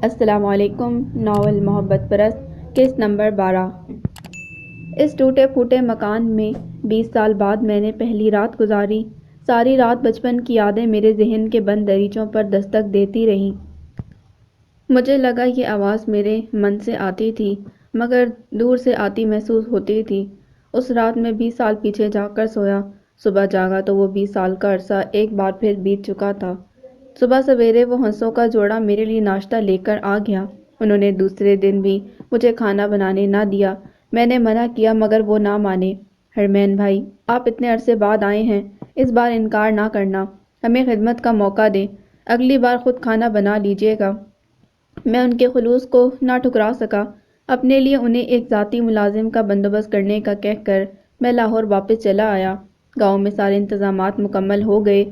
السلام علیکم۔ ناول محبت پرست قسط نمبر 12۔ اس ٹوٹے پھوٹے مکان میں 20 سال بعد میں نے پہلی رات گزاری۔ ساری رات بچپن کی یادیں میرے ذہن کے بند دریچوں پر دستک دیتی رہیں۔ مجھے لگا یہ آواز میرے من سے آتی تھی، مگر دور سے آتی محسوس ہوتی تھی۔ اس رات میں 20 سال پیچھے جا کر سویا۔ صبح جاگا تو وہ 20 سال کا عرصہ ایک بار پھر بیت چکا تھا۔ صبح سویرے وہ ہنسوں کا جوڑا میرے لیے ناشتہ لے کر آ گیا۔ انہوں نے دوسرے دن بھی مجھے کھانا بنانے نہ دیا۔ میں نے منع کیا مگر وہ نہ مانے۔ ہرمین بھائی، آپ اتنے عرصے بعد آئے ہیں، اس بار انکار نہ کرنا، ہمیں خدمت کا موقع دیں، اگلی بار خود کھانا بنا لیجیے گا۔ میں ان کے خلوص کو نہ ٹھکرا سکا۔ اپنے لیے انہیں ایک ذاتی ملازم کا بندوبست کرنے کا کہہ کر میں لاہور واپس چلا آیا۔ گاؤں میں سارے انتظامات مکمل ہو گئے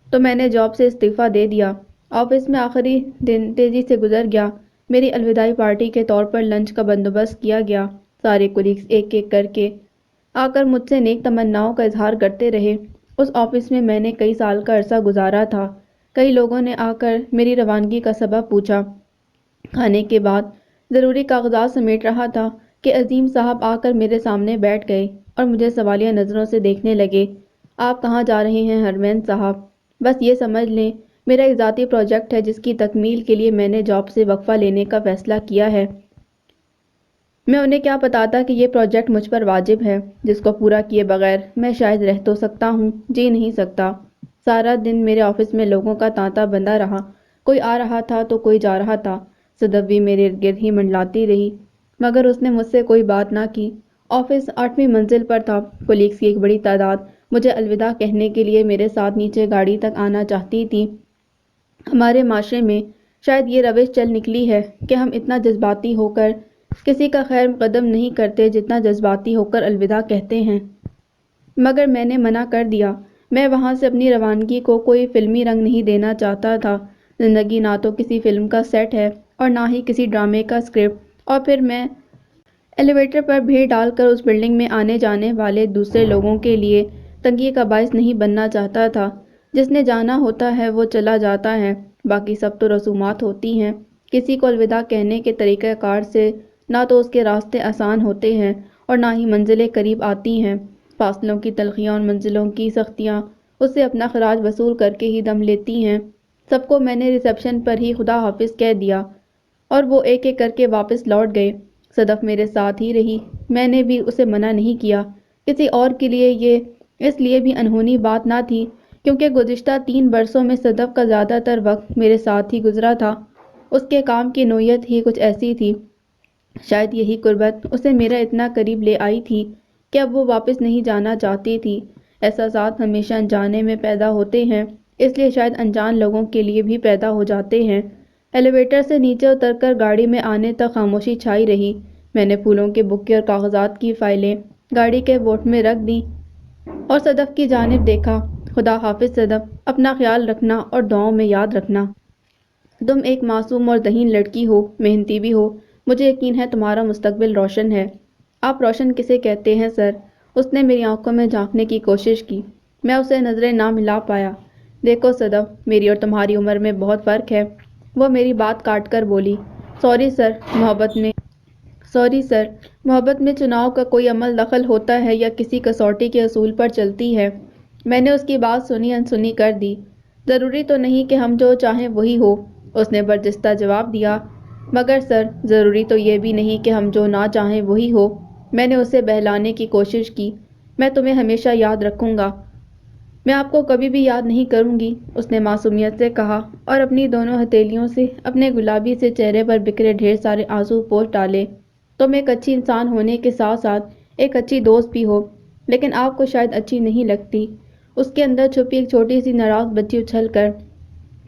تو میں نے جاب سے استعفیٰ دے دیا۔ آفس میں آخری دن تیزی سے گزر گیا۔ میری الوداعی پارٹی کے طور پر لنچ کا بندوبست کیا گیا۔ سارے کولیگز ایک ایک کر کے آ کر مجھ سے نیک تمناؤں کا اظہار کرتے رہے۔ اس آفس میں نے کئی سال کا عرصہ گزارا تھا۔ کئی لوگوں نے آ کر میری روانگی کا سبب پوچھا۔ کھانے کے بعد ضروری کاغذات سمیٹ رہا تھا کہ عظیم صاحب آ کر میرے سامنے بیٹھ گئے اور مجھے سوالیہ نظروں سے دیکھنے لگے۔ آپ کہاں جا رہے ہیں ہرمین صاحب؟ بس یہ سمجھ لیں میرا ایک ذاتی پروجیکٹ ہے جس کی تکمیل کے لیے میں نے جاب سے وقفہ لینے کا فیصلہ کیا ہے۔ میں انہیں کیا بتاتا کہ یہ پروجیکٹ مجھ پر واجب ہے، جس کو پورا کیے بغیر میں شاید رہ تو سکتا ہوں، جی نہیں سکتا۔ سارا دن میرے آفس میں لوگوں کا تانتا بندھا رہا۔ کوئی آ رہا تھا تو کوئی جا رہا تھا۔ صدف بھی میرے ارد گرد ہی منڈلاتی رہی، مگر اس نے مجھ سے کوئی بات نہ کی۔ آفس 8ویں منزل پر تھا۔ کولیگز کی ایک بڑی تعداد مجھے الوداع کہنے کے لیے میرے ساتھ نیچے گاڑی تک آنا چاہتی تھی۔ ہمارے معاشرے میں شاید یہ روش چل نکلی ہے کہ ہم اتنا جذباتی ہو کر کسی کا خیر مقدم نہیں کرتے جتنا جذباتی ہو کر الوداع کہتے ہیں، مگر میں نے منع کر دیا۔ میں وہاں سے اپنی روانگی کو کوئی فلمی رنگ نہیں دینا چاہتا تھا۔ زندگی نہ تو کسی فلم کا سیٹ ہے اور نہ ہی کسی ڈرامے کا اسکرپٹ، اور پھر میں ایلیویٹر پر بھیڑ ڈال کر اس بلڈنگ میں آنے جانے والے دوسرے لوگوں کے لیے تنگی کا باعث نہیں بننا چاہتا تھا۔ جس نے جانا ہوتا ہے وہ چلا جاتا ہے، باقی سب تو رسومات ہوتی ہیں۔ کسی کو الوداع کہنے کے طریقہ کار سے نہ تو اس کے راستے آسان ہوتے ہیں اور نہ ہی منزلیں قریب آتی ہیں۔ فاصلوں کی تلخیاں اور منزلوں کی سختیاں اس سے اپنا خراج وصول کر کے ہی دم لیتی ہیں۔ سب کو میں نے ریسیپشن پر ہی خدا حافظ کہہ دیا اور وہ ایک ایک کر کے واپس لوٹ گئے۔ صدف میرے ساتھ ہی رہی۔ میں نے بھی اسے منع نہیں کیا۔ کسی اور کے لیے یہ اس لیے بھی انہونی بات نہ تھی کیونکہ گزشتہ 3 برسوں میں صدف کا زیادہ تر وقت میرے ساتھ ہی گزرا تھا۔ اس کے کام کی نوعیت ہی کچھ ایسی تھی۔ شاید یہی قربت اسے میرا اتنا قریب لے آئی تھی کہ اب وہ واپس نہیں جانا چاہتی تھی۔ احساسات ہمیشہ انجانے میں پیدا ہوتے ہیں، اس لیے شاید انجان لوگوں کے لیے بھی پیدا ہو جاتے ہیں۔ ایلیویٹر سے نیچے اتر کر گاڑی میں آنے تک خاموشی چھائی رہی۔ میں نے پھولوں کے بکے اور کاغذات کی فائلیں گاڑی کے بوٹ میں رکھ دیں اور صدف کی جانب دیکھا۔ خدا حافظ صدف، اپنا خیال رکھنا اور دعاؤں میں یاد رکھنا۔ تم ایک معصوم اور ذہین لڑکی ہو، محنتی بھی ہو۔ مجھے یقین ہے تمہارا مستقبل روشن ہے۔ آپ روشن کسے کہتے ہیں سر؟ اس نے میری آنکھوں میں جھانکنے کی کوشش کی۔ میں اسے نظریں نہ ملا پایا۔ دیکھو صدف، میری اور تمہاری عمر میں بہت فرق ہے۔ وہ میری بات کاٹ کر بولی۔ سوری سر، محبت میں چناؤ کا کوئی عمل دخل ہوتا ہے یا کسی کسوٹی کے اصول پر چلتی ہے؟ میں نے اس کی بات سنی انسنی کر دی۔ ضروری تو نہیں کہ ہم جو چاہیں وہی ہو، اس نے برجستہ جواب دیا۔ مگر سر، ضروری تو یہ بھی نہیں کہ ہم جو نہ چاہیں وہی ہو۔ میں نے اسے بہلانے کی کوشش کی۔ میں تمہیں ہمیشہ یاد رکھوں گا۔ میں آپ کو کبھی بھی یاد نہیں کروں گی، اس نے معصومیت سے کہا اور اپنی دونوں ہتھیلیوں سے اپنے گلابی سے چہرے پر بکھرے ڈھیر سارے آنسو پوچھ ڈالے۔ تم ایک اچھی انسان ہونے کے ساتھ ساتھ ایک اچھی دوست بھی ہو، لیکن آپ کو شاید اچھی نہیں لگتی۔ اس کے اندر چھپی ایک چھوٹی سی ناراض بچی اچھل کر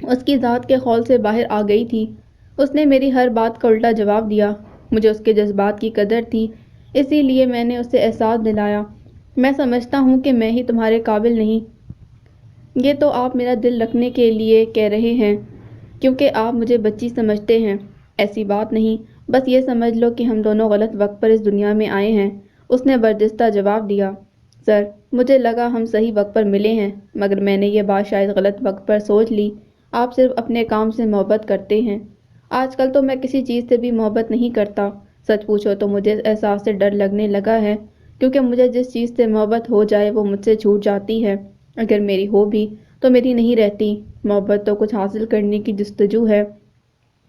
اس کی ذات کے خول سے باہر آ گئی تھی۔ اس نے میری ہر بات کا الٹا جواب دیا۔ مجھے اس کے جذبات کی قدر تھی، اسی لیے میں نے اسے احساس دلایا، میں سمجھتا ہوں کہ میں ہی تمہارے قابل نہیں۔ یہ تو آپ میرا دل رکھنے کے لیے کہہ رہے ہیں کیونکہ آپ مجھے بچی سمجھتے ہیں۔ ایسی بات نہیں، بس یہ سمجھ لو کہ ہم دونوں غلط وقت پر اس دنیا میں آئے ہیں، اس نے برجستہ جواب دیا۔ سر، مجھے لگا ہم صحیح وقت پر ملے ہیں، مگر میں نے یہ بات شاید غلط وقت پر سوچ لی۔ آپ صرف اپنے کام سے محبت کرتے ہیں، آج کل تو میں کسی چیز سے بھی محبت نہیں کرتا۔ سچ پوچھو تو مجھے احساس سے ڈر لگنے لگا ہے، کیونکہ مجھے جس چیز سے محبت ہو جائے وہ مجھ سے چھوٹ جاتی ہے۔ اگر میری ہو بھی تو میری نہیں رہتی۔ محبت تو کچھ حاصل کرنے کی جستجو ہے،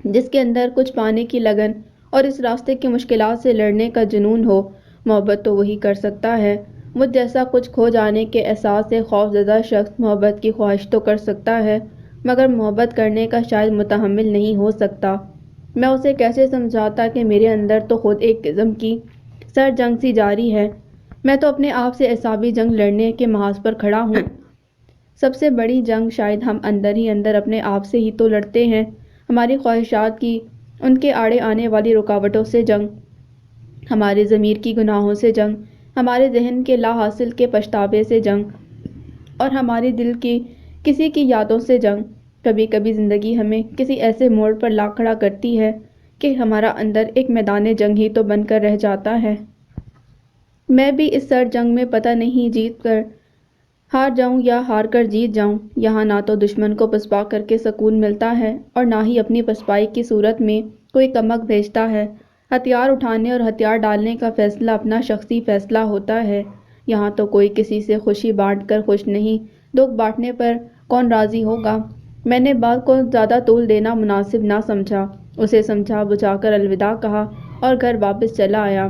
جس کے اندر کچھ پانے کی لگن اور اس راستے کی مشکلات سے لڑنے کا جنون ہو۔ محبت تو وہی کر سکتا ہے۔ مجھ جیسا کچھ کھو جانے کے احساس سے خوف زدہ شخص محبت کی خواہش تو کر سکتا ہے، مگر محبت کرنے کا شاید متحمل نہیں ہو سکتا۔ میں اسے کیسے سمجھاتا کہ میرے اندر تو خود ایک قسم کی سر جنگ سی جاری ہے۔ میں تو اپنے آپ سے اعصابی جنگ لڑنے کے محاذ پر کھڑا ہوں۔ سب سے بڑی جنگ شاید ہم اندر ہی اندر اپنے آپ سے ہی تو لڑتے ہیں۔ ہماری خواہشات کی، ان کے آڑے آنے والی رکاوٹوں سے جنگ، ہمارے ضمیر کی گناہوں سے جنگ، ہمارے ذہن کے لا حاصل کے پچھتاوے سے جنگ، اور ہمارے دل کی کسی کی یادوں سے جنگ۔ کبھی کبھی زندگی ہمیں کسی ایسے موڑ پر لا کھڑا کرتی ہے کہ ہمارا اندر ایک میدان جنگ ہی تو بن کر رہ جاتا ہے۔ میں بھی اس سر جنگ میں پتہ نہیں جیت کر ہار جاؤں یا ہار کر جیت جاؤں۔ یہاں نہ تو دشمن کو پسپا کر کے سکون ملتا ہے اور نہ ہی اپنی پسپائی کی صورت میں کوئی کمک بھیجتا ہے۔ ہتھیار اٹھانے اور ہتھیار ڈالنے کا فیصلہ اپنا شخصی فیصلہ ہوتا ہے۔ یہاں تو کوئی کسی سے خوشی بانٹ کر خوش نہیں، دکھ بانٹنے پر کون راضی ہوگا۔ میں نے بات کو زیادہ طول دینا مناسب نہ سمجھا، اسے سمجھا بجھا کر الوداع کہا اور گھر واپس چلا آیا۔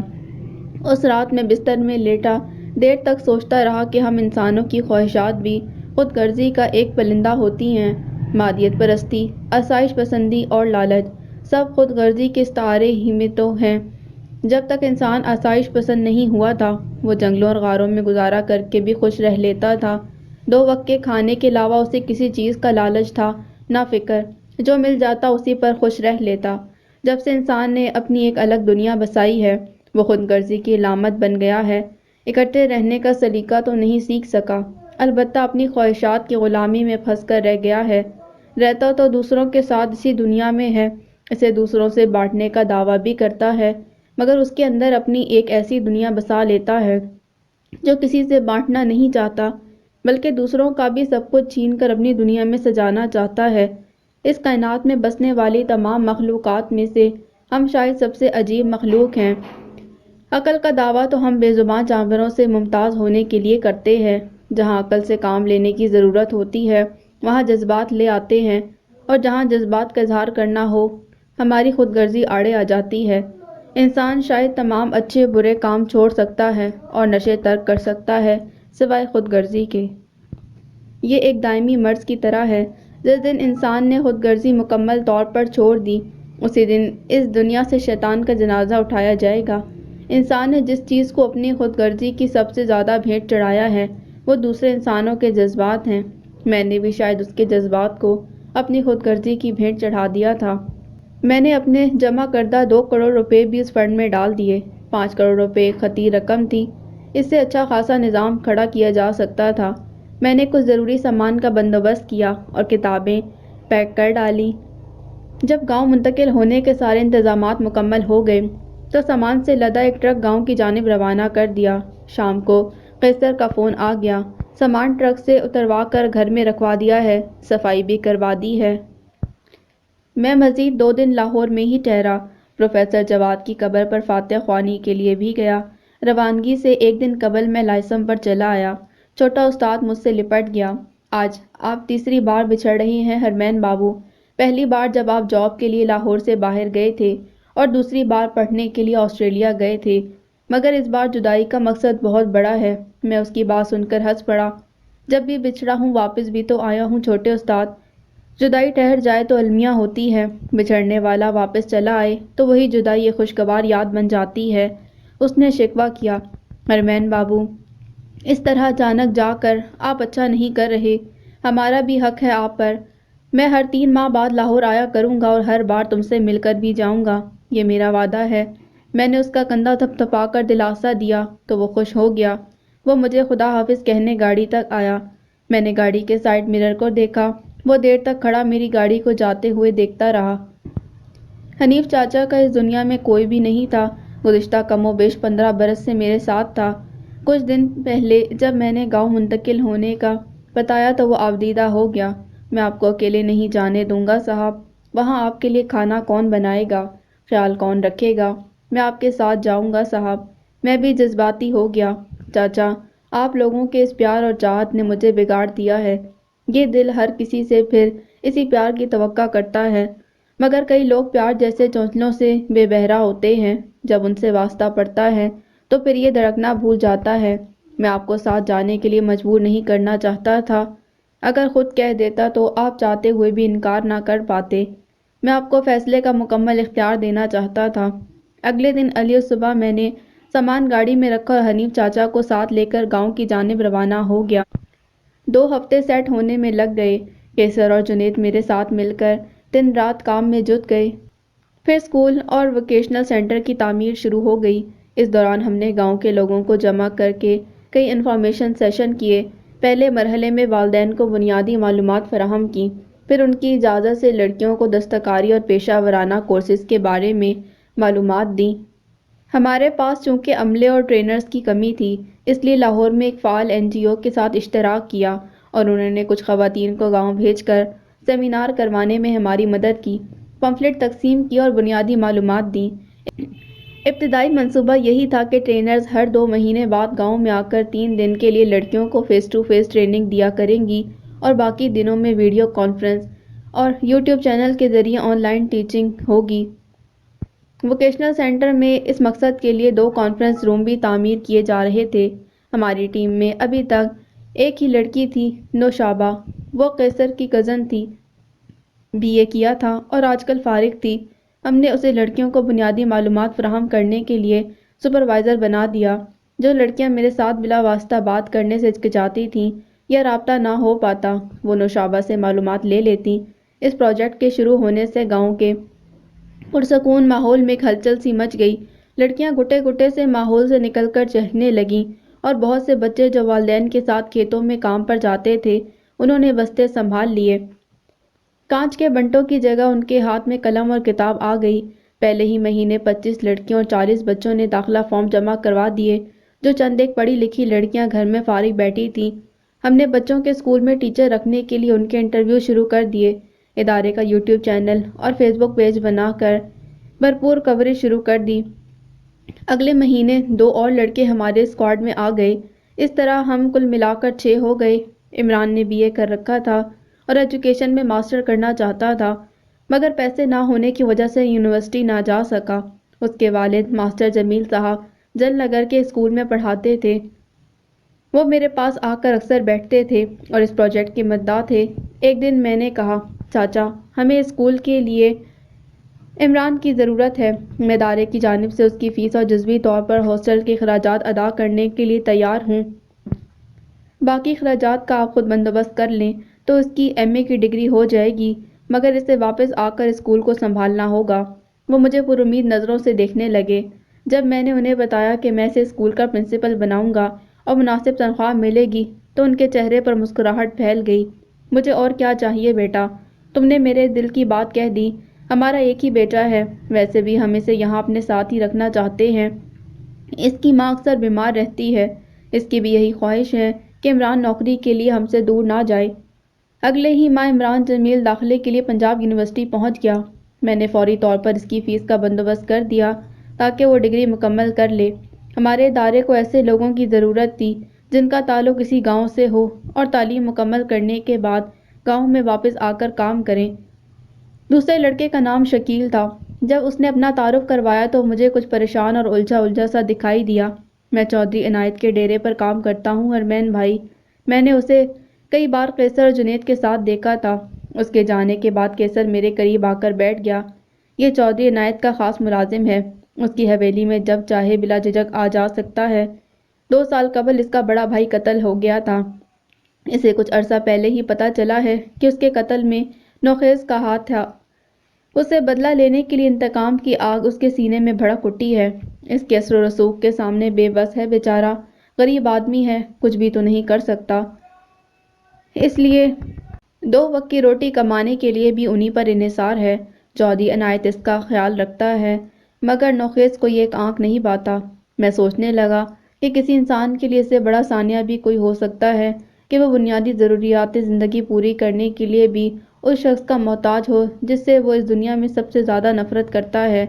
اس رات میں بستر میں لیٹا دیر تک سوچتا رہا کہ ہم انسانوں کی خواہشات بھی خود غرضی کا ایک پلندہ ہوتی ہیں۔ مادیت پرستی، آسائش پسندی اور لالچ، سب خود غرضی کے استعارے ہی میں تو ہیں۔ جب تک انسان آسائش پسند نہیں ہوا تھا، وہ جنگلوں اور غاروں میں گزارا کر کے بھی خوش رہ لیتا تھا۔ 2 وقت کے کھانے کے علاوہ اسے کسی چیز کا لالچ تھا نہ فکر، جو مل جاتا اسی پر خوش رہ لیتا۔ جب سے انسان نے اپنی ایک الگ دنیا بسائی ہے، وہ خود غرضی کی علامت بن گیا ہے۔ اکٹھے رہنے کا سلیقہ تو نہیں سیکھ سکا، البتہ اپنی خواہشات کی غلامی میں پھنس کر رہ گیا ہے۔ رہتا تو دوسروں کے ساتھ اسی دنیا میں ہے، اسے دوسروں سے بانٹنے کا دعویٰ بھی کرتا ہے، مگر اس کے اندر اپنی ایک ایسی دنیا بسا لیتا ہے جو کسی سے بانٹنا نہیں چاہتا، بلکہ دوسروں کا بھی سب کچھ چھین کر اپنی دنیا میں سجانا چاہتا ہے۔ اس کائنات میں بسنے والی تمام مخلوقات میں سے ہم شاید سب سے عجیب مخلوق ہیں۔ عقل کا دعویٰ تو ہم بے زبان جانوروں سے ممتاز ہونے کے لیے کرتے ہیں۔ جہاں عقل سے کام لینے کی ضرورت ہوتی ہے، وہاں جذبات لے آتے ہیں، اور جہاں جذبات کا اظہار کرنا ہو، ہماری خود غرضی آڑے آ جاتی ہے۔ انسان شاید تمام اچھے برے کام چھوڑ سکتا ہے اور نشے ترک کر سکتا ہے، سوائے خود غرضی کے۔ یہ ایک دائمی مرض کی طرح ہے۔ جس دن انسان نے خود غرضی مکمل طور پر چھوڑ دی، اسی دن اس دنیا سے شیطان کا جنازہ اٹھایا جائے گا۔ انسان نے جس چیز کو اپنی خود غرضی کی سب سے زیادہ بھیٹ چڑھایا ہے، وہ دوسرے انسانوں کے جذبات ہیں۔ میں نے بھی شاید اس کے جذبات کو اپنی خود غرضی کی بھیٹ چڑھا دیا تھا۔ میں نے اپنے جمع کردہ 2 کروڑ روپے بھی اس فنڈ میں ڈال دیے۔ 5 کروڑ روپے ایک خطیر رقم تھی، اس سے اچھا خاصا نظام کھڑا کیا جا سکتا تھا۔ میں نے کچھ ضروری سامان کا بندوبست کیا اور کتابیں پیک کر ڈالیں۔ جب گاؤں منتقل ہونے کے سارے انتظامات مکمل ہو گئے تو سامان سے لدا ایک ٹرک گاؤں کی جانب روانہ کر دیا۔ شام کو قیصر کا فون آ گیا، سامان ٹرک سے اتروا کر گھر میں رکھوا دیا ہے، صفائی بھی کروا دی ہے۔ میں مزید 2 دن لاہور میں ہی ٹھہرا۔ پروفیسر جواد کی قبر پر فاتحہ خوانی کے لیے بھی گیا۔ روانگی سے 1 دن قبل میں لائسم پر چلا آیا۔ چھوٹا استاد مجھ سے لپٹ گیا۔ آج آپ تیسری بار بچھڑ رہے ہیں حرمین بابو۔ پہلی بار جب آپ جاب کے لیے لاہور سے باہر گئے تھے اور دوسری بار پڑھنے کے لیے آسٹریلیا گئے تھے، مگر اس بار جدائی کا مقصد بہت بڑا ہے۔ میں اس کی بات سن کر ہنس پڑا۔ جب بھی بچھڑا ہوں واپس بھی تو آیا ہوں چھوٹے استاد۔ جدائی ٹھہر جائے تو المیہ ہوتی ہے، بچھڑنے والا واپس چلا آئے تو وہی جدائی ایک خوشگوار یاد بن جاتی ہے۔ اس نے شکوہ کیا، حرمین بابو، اس طرح اچانک جا کر آپ اچھا نہیں کر رہے، ہمارا بھی حق ہے آپ پر۔ میں ہر 3 ماہ بعد لاہور آیا کروں گا اور ہر بار تم سے مل کر بھی جاؤں گا، یہ میرا وعدہ ہے۔ میں نے اس کا کندھا تھپتھپا کر دلاسا دیا تو وہ خوش ہو گیا۔ وہ مجھے خدا حافظ کہنے گاڑی تک آیا۔ میں نے گاڑی کے سائیڈ مرر کو دیکھا، وہ دیر تک کھڑا میری گاڑی کو جاتے ہوئے دیکھتا رہا۔ حنیف چاچا کا اس دنیا میں کوئی بھی نہیں تھا۔ گزشتہ کم و بیش 15 برس سے میرے ساتھ تھا۔ کچھ دن پہلے جب میں نے گاؤں منتقل ہونے کا بتایا تو وہ آبدیدہ ہو گیا۔ میں آپ کو اکیلے نہیں جانے دوں گا صاحب، وہاں آپ کے لیے کھانا کون بنائے گا؟ خیال کون رکھے گا؟ میں آپ کے ساتھ جاؤں گا صاحب۔ میں بھی جذباتی ہو گیا۔ چاچا، آپ لوگوں کے اس پیار اور چاہت نے مجھے بگاڑ دیا ہے۔ یہ دل ہر کسی سے پھر اسی پیار کی توقع کرتا ہے، مگر کئی لوگ پیار جیسے چونچلوں سے بے بہرا ہوتے ہیں۔ جب ان سے واسطہ پڑتا ہے تو پھر یہ دھڑکنا بھول جاتا ہے۔ میں آپ کو ساتھ جانے کے لیے مجبور نہیں کرنا چاہتا تھا۔ اگر خود کہہ دیتا تو آپ چاہتے ہوئے بھی انکار نہ کر پاتے۔ میں آپ کو فیصلے کا مکمل اختیار دینا چاہتا تھا۔ اگلے دن الیو صبح میں نے سامان گاڑی میں رکھا اور حنیف چاچا کو ساتھ لے کر گاؤں کی جانب روانہ ہو گیا۔ 2 ہفتے سیٹ ہونے میں لگ گئے۔ کیسر اور جنید میرے ساتھ مل کر دن رات کام میں جٹ گئے۔ پھر اسکول اور ووکیشنل سینٹر کی تعمیر شروع ہو گئی۔ اس دوران ہم نے گاؤں کے لوگوں کو جمع کر کے کئی انفارمیشن سیشن کیے۔ پہلے مرحلے میں والدین کو بنیادی معلومات فراہم کی، پھر ان کی اجازت سے لڑکیوں کو دستکاری اور پیشہ ورانہ کورسز کے بارے میں معلومات دیں۔ ہمارے پاس چونکہ عملے اور ٹرینرز کی کمی تھی، اس لیے لاہور میں ایک فعال NGO کے ساتھ اشتراک کیا اور انہوں نے کچھ خواتین کو گاؤں بھیج کر سیمینار کروانے میں ہماری مدد کی، پمفلٹ تقسیم کی اور بنیادی معلومات دیں۔ ابتدائی منصوبہ یہی تھا کہ ٹرینرز ہر 2 مہینے بعد گاؤں میں آ کر 3 دن کے لیے لڑکیوں کو فیس ٹو فیس ٹریننگ دیا کریں گی اور باقی دنوں میں ویڈیو کانفرنس اور YouTube چینل کے ذریعے آن لائن ٹیچنگ ہوگی۔ ووکیشنل سینٹر میں اس مقصد کے لیے 2 کانفرنس روم بھی تعمیر کیے جا رہے تھے۔ ہماری ٹیم میں ابھی تک ایک ہی لڑکی تھی، نوشابہ۔ وہ قیصر کی کزن تھی، BA کیا تھا اور آج کل فارغ تھی۔ ہم نے اسے لڑکیوں کو بنیادی معلومات فراہم کرنے کے لیے سپروائزر بنا دیا۔ جو لڑکیاں میرے ساتھ بلا واسطہ بات کرنے سے ہچکچاتی تھیں یا رابطہ نہ ہو پاتا، وہ نوشابہ سے معلومات لے لیتیں۔ اس پروجیکٹ کے شروع ہونے سے گاؤں کے پرسکون ماحول میں ایک ہلچل سی مچ گئی۔ لڑکیاں گٹے گٹے سے ماحول سے نکل کر چہکنے لگیں اور بہت سے بچے جو والدین کے ساتھ کھیتوں میں کام پر جاتے تھے، انہوں نے بستے سنبھال لیے۔ کانچ کے بنٹوں کی جگہ ان کے ہاتھ میں قلم اور کتاب آ گئی۔ پہلے ہی مہینے 25 لڑکیوں اور 40 بچوں نے داخلہ فارم جمع کروا دیے۔ جو چند ایک پڑھی لکھی لڑکیاں گھر میں فارغ بیٹھی تھیں، ہم نے بچوں کے اسکول میں ٹیچر رکھنے کے لیے ان کے انٹرویو شروع کر دیے۔ ادارے کا YouTube چینل اور فیس بک پیج بنا کر بھرپور کوریج شروع کر دی۔ اگلے مہینے 2 اور لڑکے ہمارے اسکواڈ میں آ گئے۔ اس طرح ہم کل ملا کر 6 ہو گئے۔ عمران نے BA کر رکھا تھا اور ایجوکیشن میں ماسٹر کرنا چاہتا تھا، مگر پیسے نہ ہونے کی وجہ سے یونیورسٹی نہ جا سکا۔ اس کے والد ماسٹر جمیل صاحب جل نگر کے اسکول میں پڑھاتے تھے۔ وہ میرے پاس آ کر اکثر بیٹھتے تھے اور اس پروجیکٹ کے مدعا تھے۔ ایک دن میں نے کہا، چاچا، ہمیں اسکول کے لیے عمران کی ضرورت ہے۔ میں ادارے کی جانب سے اس کی فیس اور جزوی طور پر ہاسٹل کے اخراجات ادا کرنے کے لیے تیار ہوں۔ باقی اخراجات کا آپ خود بندوبست کر لیں تو اس کی MA کی ڈگری ہو جائے گی، مگر اسے واپس آ کر اسکول کو سنبھالنا ہوگا۔ وہ مجھے پر امید نظروں سے دیکھنے لگے۔ جب میں نے انہیں بتایا کہ میں اسے اسکول کا پرنسپل بناؤں گا اور مناسب تنخواہ ملے گی تو ان کے چہرے پر مسکراہٹ پھیل گئی۔ مجھے اور کیا چاہیے بیٹا، تم نے میرے دل کی بات کہہ دی۔ ہمارا ایک ہی بیٹا ہے، ویسے بھی ہم اسے یہاں اپنے ساتھ ہی رکھنا چاہتے ہیں۔ اس کی ماں اکثر بیمار رہتی ہے۔ اس کی بھی یہی خواہش ہے کہ عمران نوکری کے لیے ہم سے دور نہ جائے۔ اگلے ہی ماہ عمران جمیل داخلے کے لیے پنجاب یونیورسٹی پہنچ گیا۔ میں نے فوری طور پر اس کی فیس کا بندوبست کر دیا تاکہ وہ ڈگری مکمل کر لے۔ ہمارے ادارے کو ایسے لوگوں کی ضرورت تھی جن کا تعلق اسی گاؤں سے ہو اور تعلیم مکمل کرنے کے بعد گاؤں میں واپس آ کر کام کریں۔ دوسرے لڑکے کا نام شکیل تھا۔ جب اس نے اپنا تعارف کروایا تو مجھے کچھ پریشان اور الجھا سا دکھائی دیا۔ میں چودھری عنایت کے ڈیرے پر کام کرتا ہوں، ارمین بھائی۔ میں نے اسے کئی بار قیصر اور جنید کے ساتھ دیکھا تھا۔ اس کے جانے کے بعد قیصر میرے قریب آ کر بیٹھ گیا۔ یہ چودھری عنایت کا خاص ملازم ہے، اس کی حویلی میں جب چاہے بلا جھجک آ جا سکتا ہے۔ 2 سال قبل اس کا بڑا بھائی قتل ہو گیا تھا۔ اسے کچھ عرصہ پہلے ہی پتہ چلا ہے کہ اس کے قتل میں نوخیز کا ہاتھ تھا۔ اسے بدلہ لینے کے لیے انتقام کی آگ اس کے سینے میں بھڑک اٹھی ہے۔ اس کے اثر و رسوخ کے سامنے بے بس ہے بیچارہ، غریب آدمی ہے، کچھ بھی تو نہیں کر سکتا۔ اس لیے 2 وقت کی روٹی کمانے کے لیے بھی انہی پر انحصار ہے۔ چودھری عنایت اس کا خیال رکھتا ہے، مگر نوخیز کو یہ ایک آنکھ نہیں بھاتا۔ میں سوچنے لگا کہ کسی انسان کے لیے اس سے بڑا ثانیہ بھی کوئی ہو سکتا ہے کہ وہ بنیادی ضروریات زندگی پوری کرنے کے لیے بھی اس شخص کا محتاج ہو جس سے وہ اس دنیا میں سب سے زیادہ نفرت کرتا ہے۔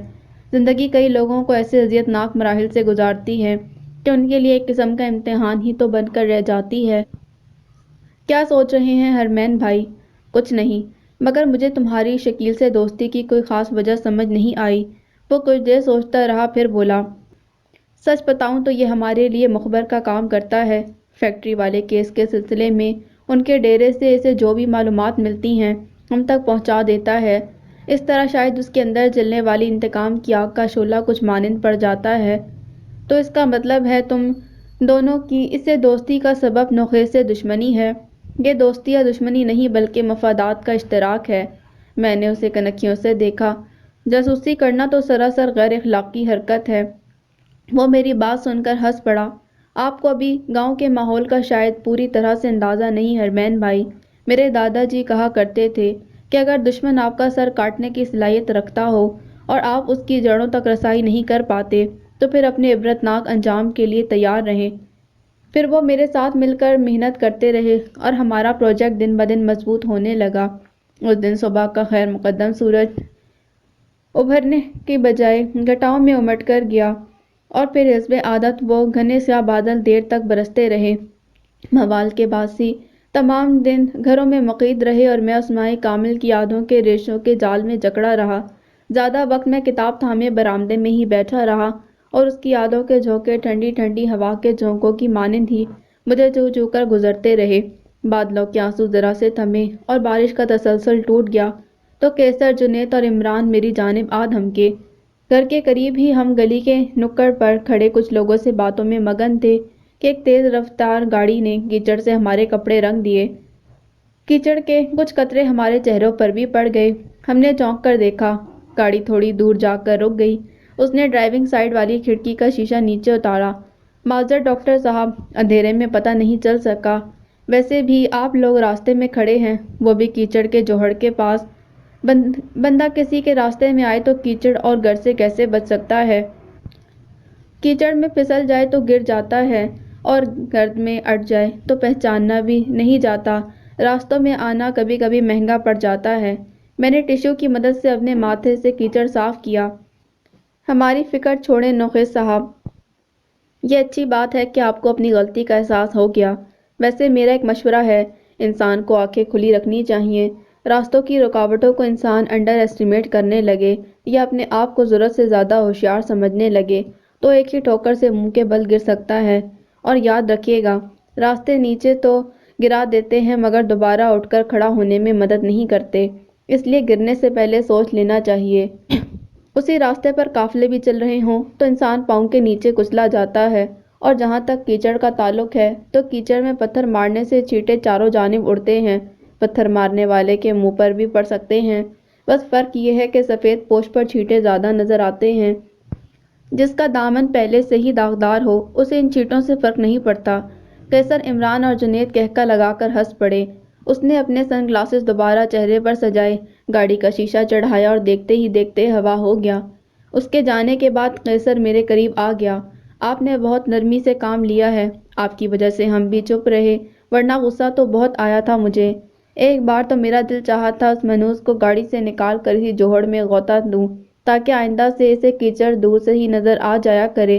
زندگی کئی لوگوں کو ایسے اذیت ناک مراحل سے گزارتی ہے کہ ان کے لیے ایک قسم کا امتحان ہی تو بن کر رہ جاتی ہے۔ کیا سوچ رہے ہیں حرمین بھائی؟ کچھ نہیں، مگر مجھے تمہاری شکیل سے دوستی کی کوئی خاص وجہ سمجھ نہیں آئی۔ وہ کچھ دیر سوچتا رہا، پھر بولا، سچ بتاؤں تو یہ ہمارے لیے مخبر کا کام کرتا ہے۔ فیکٹری والے کیس کے سلسلے میں ان کے ڈیرے سے اسے جو بھی معلومات ملتی ہیں ہم تک پہنچا دیتا ہے۔ اس طرح شاید اس کے اندر جلنے والی انتقام کی آگ کا شعلہ کچھ مانند پڑ جاتا ہے۔ تو اس کا مطلب ہے تم دونوں کی اس سے دوستی کا سبب نوخیز سے دشمنی ہے۔ یہ دوستی یا دشمنی نہیں بلکہ مفادات کا اشتراک ہے۔ میں نے اسے کنکھیوں سے دیکھا۔ جاسوسی کرنا تو سراسر غیر اخلاقی حرکت ہے۔ وہ میری بات سن کر ہنس پڑا۔ آپ کو ابھی گاؤں کے ماحول کا شاید پوری طرح سے اندازہ نہیں حرمین بھائی۔ میرے دادا جی کہا کرتے تھے کہ اگر دشمن آپ کا سر کاٹنے کی صلاحیت رکھتا ہو اور آپ اس کی جڑوں تک رسائی نہیں کر پاتے تو پھر اپنے عبرتناک انجام کے لیے تیار رہیں۔ پھر وہ میرے ساتھ مل کر محنت کرتے رہے اور ہمارا پروجیکٹ دن بدن مضبوط ہونے لگا۔ اس دن صبح کا خیر مقدم سورج ابھرنے کی بجائے گھٹاؤں میں امٹ کر گیا اور پھر حسب عادت وہ گھنے سیاہ بادل دیر تک برستے رہے۔ موال کے باسی تمام دن گھروں میں مقید رہے اور میں اسماء کامل کی یادوں کے ریشوں کے جال میں جکڑا رہا۔ زیادہ وقت میں کتاب تھامے برآمدے میں ہی بیٹھا رہا اور اس کی یادوں کے جھونکے ٹھنڈی ٹھنڈی ہوا کے جھونکوں کی مانند ہی مجھے چھو چھو کر گزرتے رہے۔ بادلوں کے آنسو ذرا سے تھمے اور بارش کا تسلسل ٹوٹ گیا تو کیسر، جنید اور عمران میری جانب آ دھمکے۔ گھر کے قریب ہی ہم گلی کے نکڑ پر کھڑے کچھ لوگوں سے باتوں میں مگن تھے کہ ایک تیز رفتار گاڑی نے کیچڑ سے ہمارے کپڑے رنگ دیے۔ کیچڑ کے کچھ قطرے ہمارے چہروں پر بھی پڑ گئے۔ ہم نے چونک کر دیکھا۔ گاڑی تھوڑی دور جا کر رک گئی۔ اس نے ڈرائیونگ سائیڈ والی کھڑکی کا شیشہ نیچے اتارا۔ معذرت ڈاکٹر صاحب، اندھیرے میں پتہ نہیں چل سکا۔ ویسے بھی آپ لوگ راستے میں کھڑے ہیں، وہ بھی کیچڑ کے جوہڑ کے پاس۔ بندہ کسی کے راستے میں آئے تو کیچڑ اور گرد سے کیسے بچ سکتا ہے؟ کیچڑ میں پھسل جائے تو گر جاتا ہے اور گرد میں اٹ جائے تو پہچانا بھی نہیں جاتا۔ راستوں میں آنا کبھی کبھی مہنگا پڑ جاتا ہے۔ میں نے ٹشو کی مدد سے اپنے ماتھے سے کیچڑ صاف کیا۔ ہماری فکر چھوڑیں نوخیز صاحب، یہ اچھی بات ہے کہ آپ کو اپنی غلطی کا احساس ہو گیا۔ ویسے میرا ایک مشورہ ہے، انسان کو آنکھیں کھلی رکھنی چاہیے۔ راستوں کی رکاوٹوں کو انسان انڈر ایسٹیمیٹ کرنے لگے یا اپنے آپ کو ضرورت سے زیادہ ہوشیار سمجھنے لگے تو ایک ہی ٹھوکر سے منہ کے بل گر سکتا ہے۔ اور یاد رکھیے گا، راستے نیچے تو گرا دیتے ہیں مگر دوبارہ اٹھ کر کھڑا ہونے میں مدد نہیں کرتے، اس لیے گرنے سے پہلے سوچ لینا چاہیے۔ اسی راستے پر قافلے بھی چل رہے ہوں تو انسان پاؤں کے نیچے کچلا جاتا ہے، اور جہاں تک کیچڑ کا تعلق ہے تو کیچڑ میں پتھر مارنے سے چھینٹے چاروں جانب اڑتے ہیں، پتھر مارنے والے کے منہ پر بھی پڑ سکتے ہیں۔ بس فرق یہ ہے کہ سفید پوش پر چھینٹے زیادہ نظر آتے ہیں۔ جس کا دامن پہلے سے ہی داغدار ہو اسے ان چھینٹوں سے فرق نہیں پڑتا۔ قیصر، عمران اور جنید قہقہ لگا کر ہنس پڑے۔ اس نے اپنے سن گلاسز دوبارہ چہرے پر سجائے، گاڑی کا شیشہ چڑھایا اور دیکھتے ہی دیکھتے ہوا ہو گیا۔ اس کے جانے کے بعد قیصر میرے قریب آ گیا۔ آپ نے بہت نرمی سے کام لیا ہے، آپ کی وجہ سے ہم بھی چپ رہے، ورنہ غصہ تو بہت آیا تھا مجھے۔ ایک بار تو میرا دل چاہا تھا اس منحوس کو گاڑی سے نکال کر اسی جوہڑ میں غوطہ دوں تاکہ آئندہ سے اسے کیچڑ دور سے ہی نظر آ جایا کرے۔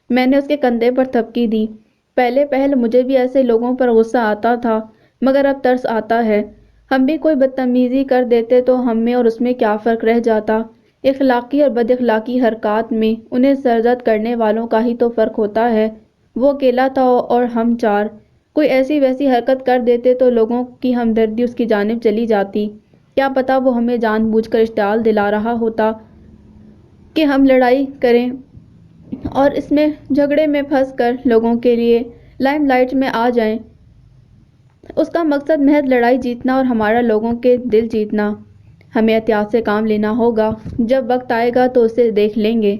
میں نے اس کے کندھے پر تھپکی دی۔ پہلے مجھے بھی ایسے لوگوں پر غصہ آتا تھا مگر اب ترس آتا ہے۔ ہم بھی کوئی بدتمیزی کر دیتے تو ہم میں اور اس میں کیا فرق رہ جاتا؟ اخلاقی اور بد اخلاقی حرکات میں انہیں سرزد کرنے والوں کا ہی تو فرق ہوتا ہے۔ وہ اکیلا تھا اور ہم چار، کوئی ایسی ویسی حرکت کر دیتے تو لوگوں کی ہمدردی اس کی جانب چلی جاتی۔ کیا پتا وہ ہمیں جان بوجھ کر اشتعال دلا رہا ہوتا کہ ہم لڑائی کریں اور اس میں جھگڑے میں پھنس کر لوگوں کے لیے لائم لائٹ میں آ جائیں۔ اس کا مقصد محض لڑائی جیتنا اور ہمارا لوگوں کے دل جیتنا۔ ہمیں احتیاط سے کام لینا ہوگا، جب وقت آئے گا تو اسے دیکھ لیں گے۔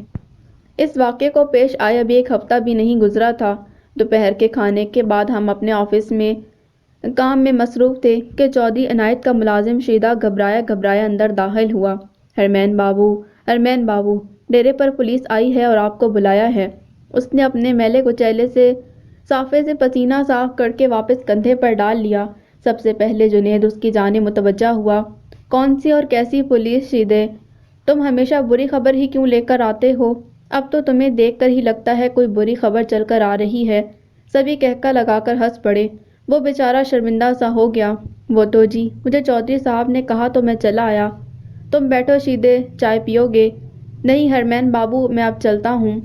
اس واقعے کو پیش آئے ابھی ایک ہفتہ بھی نہیں گزرا تھا۔ دوپہر کے کھانے کے بعد ہم اپنے آفس میں کام میں مصروف تھے کہ چودھری عنایت کا ملازم شیدا گھبرایا گھبرایا اندر داخل ہوا۔ حرمین بابو، ڈیرے پر پولیس آئی ہے اور آپ کو بلایا ہے۔ اس نے اپنے میلے کچیلے سے صافے سے پسینہ صاف کر کے واپس کندھے پر ڈال لیا۔ سب سے پہلے جنید اس کی جانب متوجہ ہوا۔ کون سی اور کیسی پولیس شیدے؟ تم ہمیشہ بری خبر ہی کیوں لے کر آتے ہو؟ اب تو تمہیں دیکھ کر ہی لگتا ہے کوئی بری خبر چل کر آ رہی ہے۔ سبھی کہکا لگا کر ہنس پڑے۔ وہ بیچارہ شرمندہ سا ہو گیا۔ وہ تو جی، مجھے چودھری صاحب نے کہا تو میں چلا آیا۔ تم بیٹھو شیدے، چائے پیو گے؟ نہیں ہرمین بابو، میں اب چلتا ہوں۔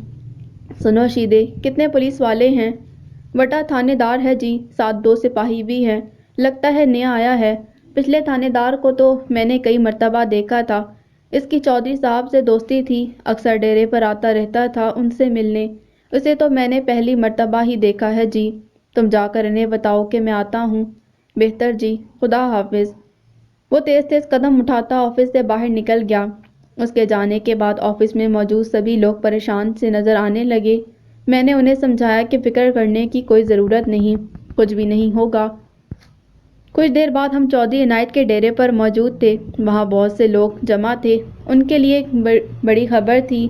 سنو شیدے، کتنے پولیس والے ہیں؟ بٹا تھانے دار ہے جی، ساتھ 2 سپاہی بھی ہیں۔ لگتا ہے نیا آیا ہے۔ پچھلے تھانے دار کو تو میں نے کئی مرتبہ دیکھا تھا۔ اس کی چودھری صاحب سے دوستی تھی، اکثر ڈیرے پر آتا رہتا تھا ان سے ملنے۔ اسے تو میں نے پہلی مرتبہ ہی دیکھا ہے جی۔ تم جا کر انہیں بتاؤ کہ میں آتا ہوں۔ بہتر جی، خدا حافظ۔ وہ تیز تیز قدم اٹھاتا آفس سے باہر نکل گیا۔ اس کے جانے کے بعد آفس میں موجود سبھی لوگ پریشان سے نظر آنے لگے۔ میں نے انہیں سمجھایا کہ فکر کرنے کی کوئی ضرورت نہیں، کچھ بھی نہیں ہوگا۔ کچھ دیر بعد ہم چودھری عنایت کے ڈیرے پر موجود تھے۔ وہاں بہت سے لوگ جمع تھے۔ ان کے لیے ایک بڑی خبر تھی۔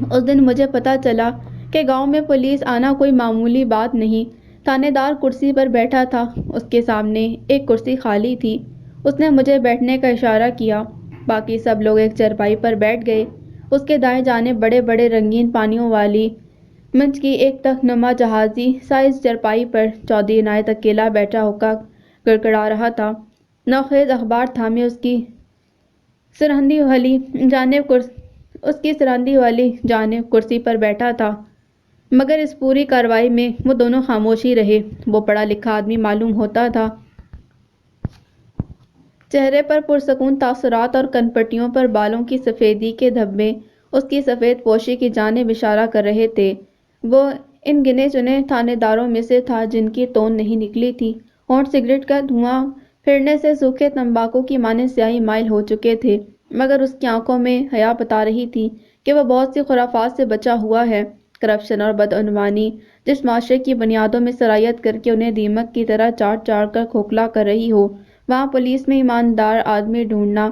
اس دن مجھے پتہ چلا کہ گاؤں میں پولیس آنا کوئی معمولی بات نہیں۔ تھانے دار کرسی پر بیٹھا تھا، اس کے سامنے ایک کرسی خالی تھی۔ اس نے مجھے بیٹھنے کا اشارہ کیا۔ باقی سب لوگ ایک چارپائی پر بیٹھ گئے۔ اس کے دائیں جانب بڑے بڑے رنگین پانیوں والی منچ کی ایک تخت نما جہازی سائز چارپائی پر چودھری عنایت اکیلا بیٹھا ہو کر کڑکڑا رہا تھا۔ نوخیز اخبار تھامے اس کی سرحدی والی جانب کرسی پر بیٹھا تھا، مگر اس پوری کارروائی میں وہ دونوں خاموش ہی رہے۔ وہ پڑھا لکھا آدمی معلوم ہوتا تھا۔ چہرے پر پرسکون تاثرات اور کن پٹیوں پر بالوں کی سفیدی کے دھبے اس کی سفید پوشی کی جانب اشارہ کر رہے تھے۔ وہ ان گنے چنے تھانے داروں میں سے تھا جن کی تون نہیں نکلی تھی۔ ہونٹ سگریٹ کا دھواں پھرنے سے سوکھے تمباکو کی مانند سیاہی مائل ہو چکے تھے، مگر اس کی آنکھوں میں حیا بتا رہی تھی کہ وہ بہت سی خرافات سے بچا ہوا ہے۔ کرپشن اور بدعنوانی جس معاشرے کی بنیادوں میں سرایت کر کے انہیں دیمک کی طرح چاٹ چاٹ کر کھوکھلا کر رہی ہو، وہاں پولیس میں ایماندار آدمی ڈھونڈنا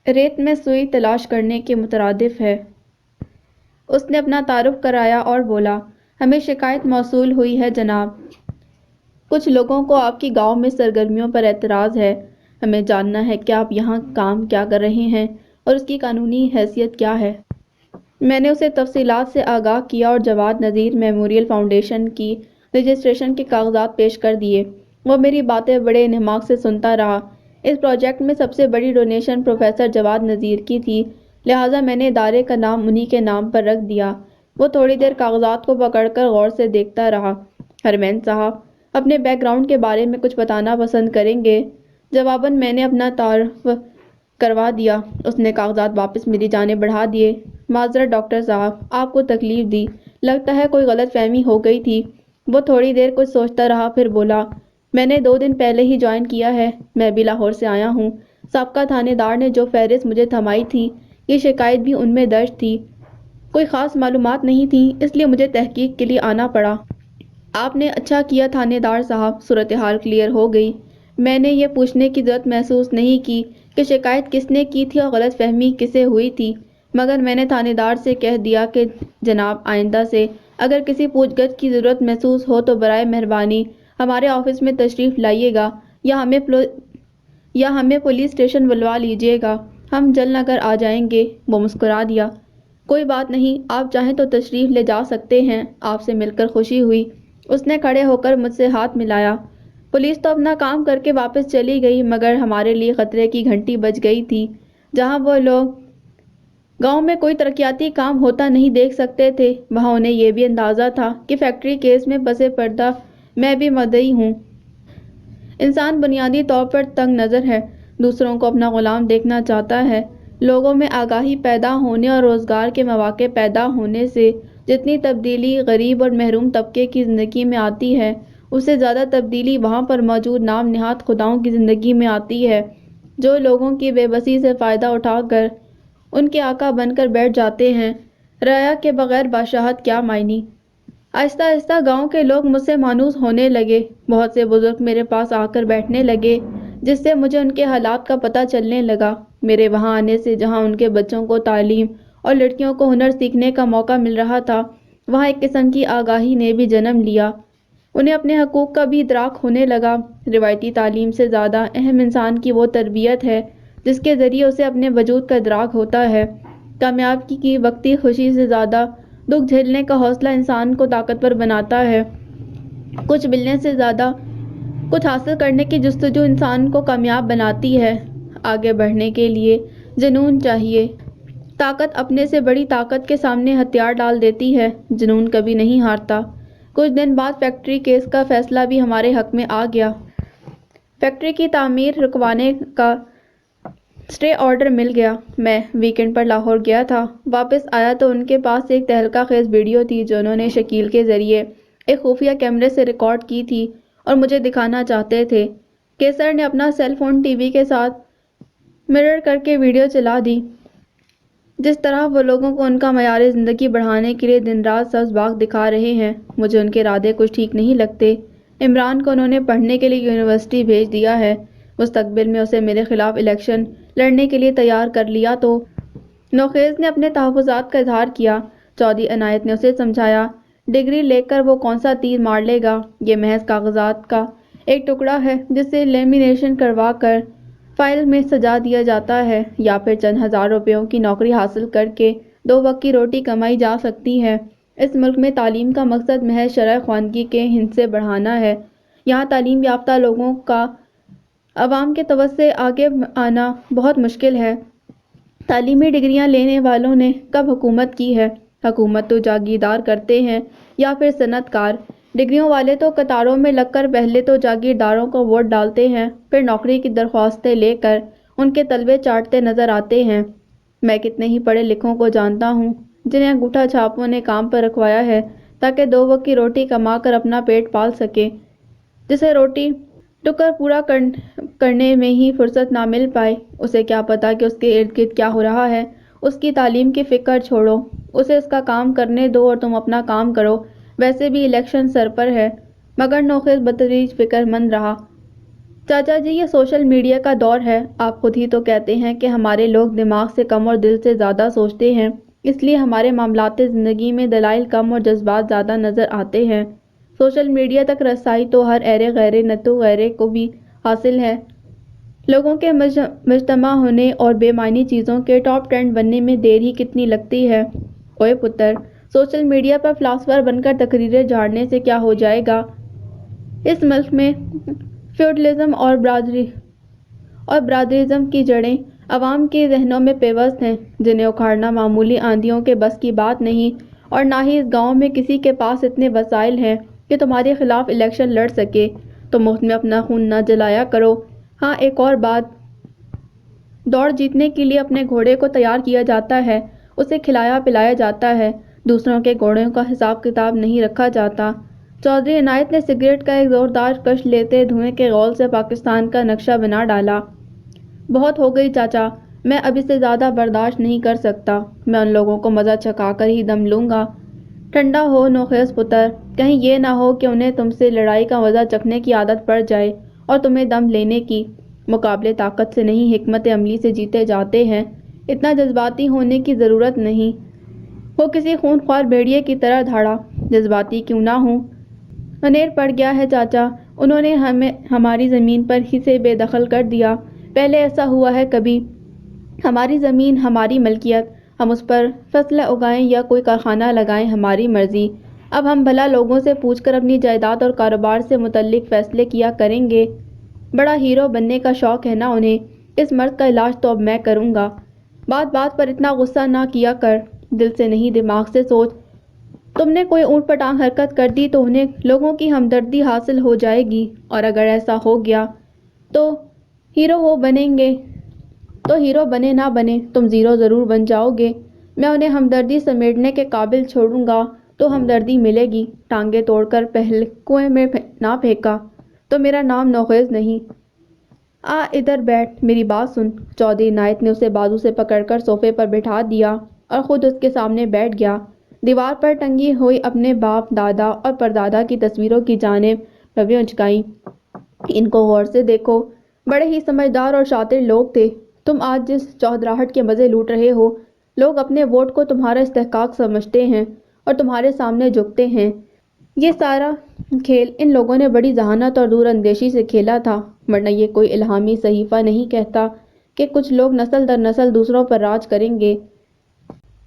ریت میں سوئی تلاش کرنے کے مترادف ہے۔ اس نے اپنا تعارف کرایا اور بولا، ہمیں شکایت موصول ہوئی ہے جناب۔ کچھ لوگوں کو آپ کی گاؤں میں سرگرمیوں پر اعتراض ہے۔ ہمیں جاننا ہے کہ آپ یہاں کام کیا کر رہے ہیں اور اس کی قانونی حیثیت کیا ہے۔ میں نے اسے تفصیلات سے آگاہ کیا اور جواد نذیر میموریل فاؤنڈیشن کی رجسٹریشن کے کاغذات پیش کر دیے۔ وہ میری باتیں بڑے انہماک سے سنتا رہا۔ اس پروجیکٹ میں سب سے بڑی ڈونیشن پروفیسر جواد نذیر کی تھی، لہٰذا میں نے ادارے کا نام انہی کے نام پر رکھ دیا۔ وہ تھوڑی دیر کاغذات کو پکڑ کر غور سے دیکھتا رہا۔ ہرمین صاحب اپنے بیک گراؤنڈ کے بارے میں کچھ بتانا پسند کریں گے؟ جواباً میں نے اپنا تعارف کروا دیا۔ اس نے کاغذات واپس میری جانب بڑھا دیے۔ معذرت ڈاکٹر صاحب، آپ کو تکلیف دی، لگتا ہے کوئی غلط فہمی ہو گئی تھی۔ وہ تھوڑی دیر کچھ سوچتا رہا، پھر بولا، میں نے 2 دن پہلے ہی جوائن کیا ہے۔ میں بھی لاہور سے آیا ہوں۔ سابقہ تھانے دار نے جو فہرست مجھے تھمائی تھی، یہ شکایت بھی ان میں درج تھی۔ کوئی خاص معلومات نہیں تھیں، اس لیے مجھے تحقیق کے لیے آنا پڑا۔ آپ نے اچھا کیا تھانے دار صاحب، صورتحال کلیئر ہو گئی۔ میں نے یہ پوچھنے کی ضرورت محسوس نہیں کی کہ شکایت کس نے کی تھی اور غلط فہمی کسے ہوئی تھی، مگر میں نے تھانے دار سے کہہ دیا کہ جناب آئندہ سے اگر کسی پوچھ گچھ کی ضرورت محسوس ہو تو برائے مہربانی ہمارے آفس میں تشریف لائیے گا یا ہمیں پولیس اسٹیشن بلوا لیجیے گا، ہم جل نگر آ جائیں گے۔ وہ مسکرا دیا۔ کوئی بات نہیں، آپ چاہیں تو تشریف لے جا سکتے ہیں، آپ سے مل کر خوشی ہوئی۔ اس نے کھڑے ہو کر مجھ سے ہاتھ ملایا۔ پولیس تو اپنا کام کر کے واپس چلی گئی، مگر ہمارے لیے خطرے کی گھنٹی بج گئی تھی۔ جہاں وہ لوگ گاؤں میں کوئی ترقیاتی کام ہوتا نہیں دیکھ سکتے تھے، وہاں انہیں یہ بھی اندازہ تھا کہ فیکٹری کیس میں پس پردہ میں بھی مدعی ہوں۔ انسان بنیادی طور پر تنگ نظر ہے، دوسروں کو اپنا غلام دیکھنا چاہتا ہے۔ لوگوں میں آگاہی پیدا ہونے اور روزگار کے مواقع پیدا ہونے سے جتنی تبدیلی غریب اور محروم طبقے کی زندگی میں آتی ہے، اس سے زیادہ تبدیلی وہاں پر موجود نام نہاد خداؤں کی زندگی میں آتی ہے، جو لوگوں کی بے بسی سے فائدہ اٹھا کر ان کے آقا بن کر بیٹھ جاتے ہیں۔ رعایا کے بغیر بادشاہت کیا معنی؟ آہستہ آہستہ گاؤں کے لوگ مجھ سے مانوس ہونے لگے۔ بہت سے بزرگ میرے پاس آ کر بیٹھنے لگے، جس سے مجھے ان کے حالات کا پتہ چلنے لگا۔ میرے وہاں آنے سے جہاں ان کے بچوں کو تعلیم اور لڑکیوں کو ہنر سیکھنے کا موقع مل رہا تھا، وہاں ایک قسم کی آگاہی نے بھی جنم لیا، انہیں اپنے حقوق کا بھی ادراک ہونے لگا۔ روایتی تعلیم سے زیادہ اہم انسان کی وہ تربیت ہے جس کے ذریعے اسے اپنے وجود کا ادراک ہوتا ہے۔ کامیابی کی وقتی خوشی سے زیادہ دکھ جھیلنے کا حوصلہ انسان کو طاقتور بناتا ہے۔ کچھ ملنے سے زیادہ کچھ حاصل کرنے کی جستجو انسان کو کامیاب بناتی ہے۔ آگے بڑھنے کے لیے جنون چاہیے۔ طاقت اپنے سے بڑی طاقت کے سامنے ہتھیار ڈال دیتی ہے، جنون کبھی نہیں ہارتا۔ کچھ دن بعد فیکٹری کیس کا فیصلہ بھی ہمارے حق میں آ گیا۔ فیکٹری کی تعمیر رکوانے کا اسٹے آرڈر مل گیا۔ میں ویکینڈ پر لاہور گیا تھا، واپس آیا تو ان کے پاس ایک تہلکہ خیز ویڈیو تھی جو انہوں نے شکیل کے ذریعے ایک خفیہ کیمرے سے ریکارڈ کی تھی اور مجھے دکھانا چاہتے تھے۔ کیسر نے اپنا سیل فون ٹی وی کے ساتھ مرر کر کے ویڈیو چلا دی۔ جس طرح وہ لوگوں کو ان کا معیار زندگی بڑھانے کے لیے دن رات سبز باغ دکھا رہے ہیں، مجھے ان کے ارادے کچھ ٹھیک نہیں لگتے۔ عمران کو انہوں نے پڑھنے کے لیے یونیورسٹی بھیج دیا ہے، مستقبل میں اسے میرے خلاف الیکشن لڑنے کے لیے تیار کر لیا تو۔ نوخیز نے اپنے تحفظات کا اظہار کیا۔ چودھری عنایت نے اسے سمجھایا، ڈگری لے کر وہ کون سا تیر مار لے گا، یہ محض کاغذات کا ایک ٹکڑا ہے جسے لیمینیشن کروا کر فائل میں سجا دیا جاتا ہے، یا پھر چند ہزار روپیوں کی نوکری حاصل کر کے 2 وقت کی روٹی کمائی جا سکتی ہے۔ اس ملک میں تعلیم کا مقصد محض شرح خواندگی کے ہندسے بڑھانا ہے۔ یہاں تعلیم یافتہ لوگوں کا عوام کے توسط آگے آنا بہت مشکل ہے۔ تعلیمی ڈگریاں لینے والوں نے کب حکومت کی ہے؟ حکومت تو جاگیردار کرتے ہیں یا پھر صنعت کار۔ ڈگریوں والے تو قطاروں میں لگ کر پہلے تو جاگیرداروں کو ووٹ ڈالتے ہیں، پھر نوکری کی درخواستیں لے کر ان کے تلوے چاٹتے نظر آتے ہیں۔ میں کتنے ہی پڑھے لکھوں کو جانتا ہوں جنہیں انگوٹھا چھاپوں نے کام پر رکھوایا ہے تاکہ 2 وقت کی روٹی کما کر اپنا پیٹ پال سکے۔ جسے روٹی ٹکر پورا کرنے میں ہی فرصت نہ مل پائے، اسے کیا پتا کہ اس کے ارد گرد کیا ہو رہا ہے۔ اس کی تعلیم کی فکر چھوڑو، اسے اس کا کام کرنے دو اور تم اپنا کام کرو۔ ویسے بھی الیکشن سر پر ہے۔ مگر نوخیز بتدریج فکر مند رہا۔ چاچا جی، یہ سوشل میڈیا کا دور ہے، آپ خود ہی تو کہتے ہیں کہ ہمارے لوگ دماغ سے کم اور دل سے زیادہ سوچتے ہیں، اس لیے ہمارے معاملات زندگی میں دلائل کم اور جذبات زیادہ نظر آتے ہیں۔ سوشل میڈیا تک رسائی تو ہر ایرے غیرے نتو غیرے کو بھی حاصل ہے۔ لوگوں کے مجتمع ہونے اور بے معنی چیزوں کے ٹاپ ٹرینڈ بننے میں دیر ہی کتنی لگتی ہے۔ اوئے پتر، سوشل میڈیا پر فلاسفر بن کر تقریریں جھاڑنے سے کیا ہو جائے گا؟ اس ملک میں فیوڈلزم اور برادریزم کی جڑیں عوام کے ذہنوں میں پیوست ہیں، جنہیں اکھاڑنا معمولی آندھیوں کے بس کی بات نہیں، اور نہ ہی اس گاؤں میں کسی کے پاس اتنے وسائل ہیں کہ تمہارے خلاف الیکشن لڑ سکے۔ تو مفت میں اپنا خون نہ جلایا کرو۔ ہاں، ایک اور بات، دوڑ جیتنے کے لیے اپنے گھوڑے کو تیار کیا جاتا ہے، اسے کھلایا پلایا جاتا ہے، دوسروں کے گھوڑوں کا حساب کتاب نہیں رکھا جاتا۔ چودھری عنایت نے سگریٹ کا ایک زوردار کش لیتے دھوئیں کے غول سے پاکستان کا نقشہ بنا ڈالا۔ بہت ہو گئی چاچا، میں اب اس سے زیادہ برداشت نہیں کر سکتا، میں ان لوگوں کو مزہ چکھا کر ہی دم لوں گا۔ ٹھنڈا ہو نوخیز پتر، کہیں یہ نہ ہو کہ انہیں تم سے لڑائی کا مزہ چکھنے کی عادت پڑ جائے اور تمہیں دم لینے کی۔ مقابلے طاقت سے نہیں، حکمت عملی سے جیتے جاتے ہیں، اتنا جذباتی ہونے کی ضرورت نہیں۔ وہ کسی خونخوار بھیڑیے کی طرح دھاڑا، جذباتی کیوں نہ ہوں؟ انیر پڑ گیا ہے چاچا، انہوں نے ہمیں ہماری زمین پر ہی سے بے دخل کر دیا۔ پہلے ایسا ہوا ہے کبھی؟ ہماری زمین ہماری ملکیت، ہم اس پر فصلیں اگائیں یا کوئی کارخانہ لگائیں ہماری مرضی۔ اب ہم بھلا لوگوں سے پوچھ کر اپنی جائیداد اور کاروبار سے متعلق فیصلے کیا کریں گے؟ بڑا ہیرو بننے کا شوق ہے نا انہیں، اس مرض کا علاج تو اب میں کروں گا۔ بات بات پر اتنا غصہ نہ کیا کر، دل سے نہیں دماغ سے سوچ۔ تم نے کوئی اونٹ پٹانگ حرکت کر دی تو انہیں لوگوں کی ہمدردی حاصل ہو جائے گی، اور اگر ایسا ہو گیا تو ہیرو ہو بنیں گے، تو ہیرو بنے نہ بنے تم زیرو ضرور بن جاؤ گے۔ میں انہیں ہمدردی سمیٹنے کے قابل چھوڑوں گا تو ہمدردی ملے گی، ٹانگیں توڑ کر پہلے کنویں میں نہ پھینکا تو میرا نام نوخیز نہیں۔ آ ادھر بیٹھ، میری بات سن۔ چودھری عنایت نے اسے بازو سے پکڑ کر صوفے پر بٹھا دیا اور خود اس کے سامنے بیٹھ گیا۔ دیوار پر ٹنگی ہوئی اپنے باپ، دادا اور پردادا کی تصویروں کی جانب رویوں جھکائیں۔ ان کو غور سے دیکھو، بڑے ہی سمجھدار اور شاطر لوگ تھے۔ تم آج جس چوہدراہٹ کے مزے لوٹ رہے ہو، لوگ اپنے ووٹ کو تمہارا استحقاق سمجھتے ہیں، اور تمہارے سامنے جھکتے ہیں۔ یہ سارا کھیل ان لوگوں نے بڑی ذہانت اور دور اندیشی سے کھیلا تھا، ورنہ یہ کوئی الہامی صحیفہ نہیں کہتا کہ کچھ لوگ نسل در نسل دوسروں پر راج کریں گے۔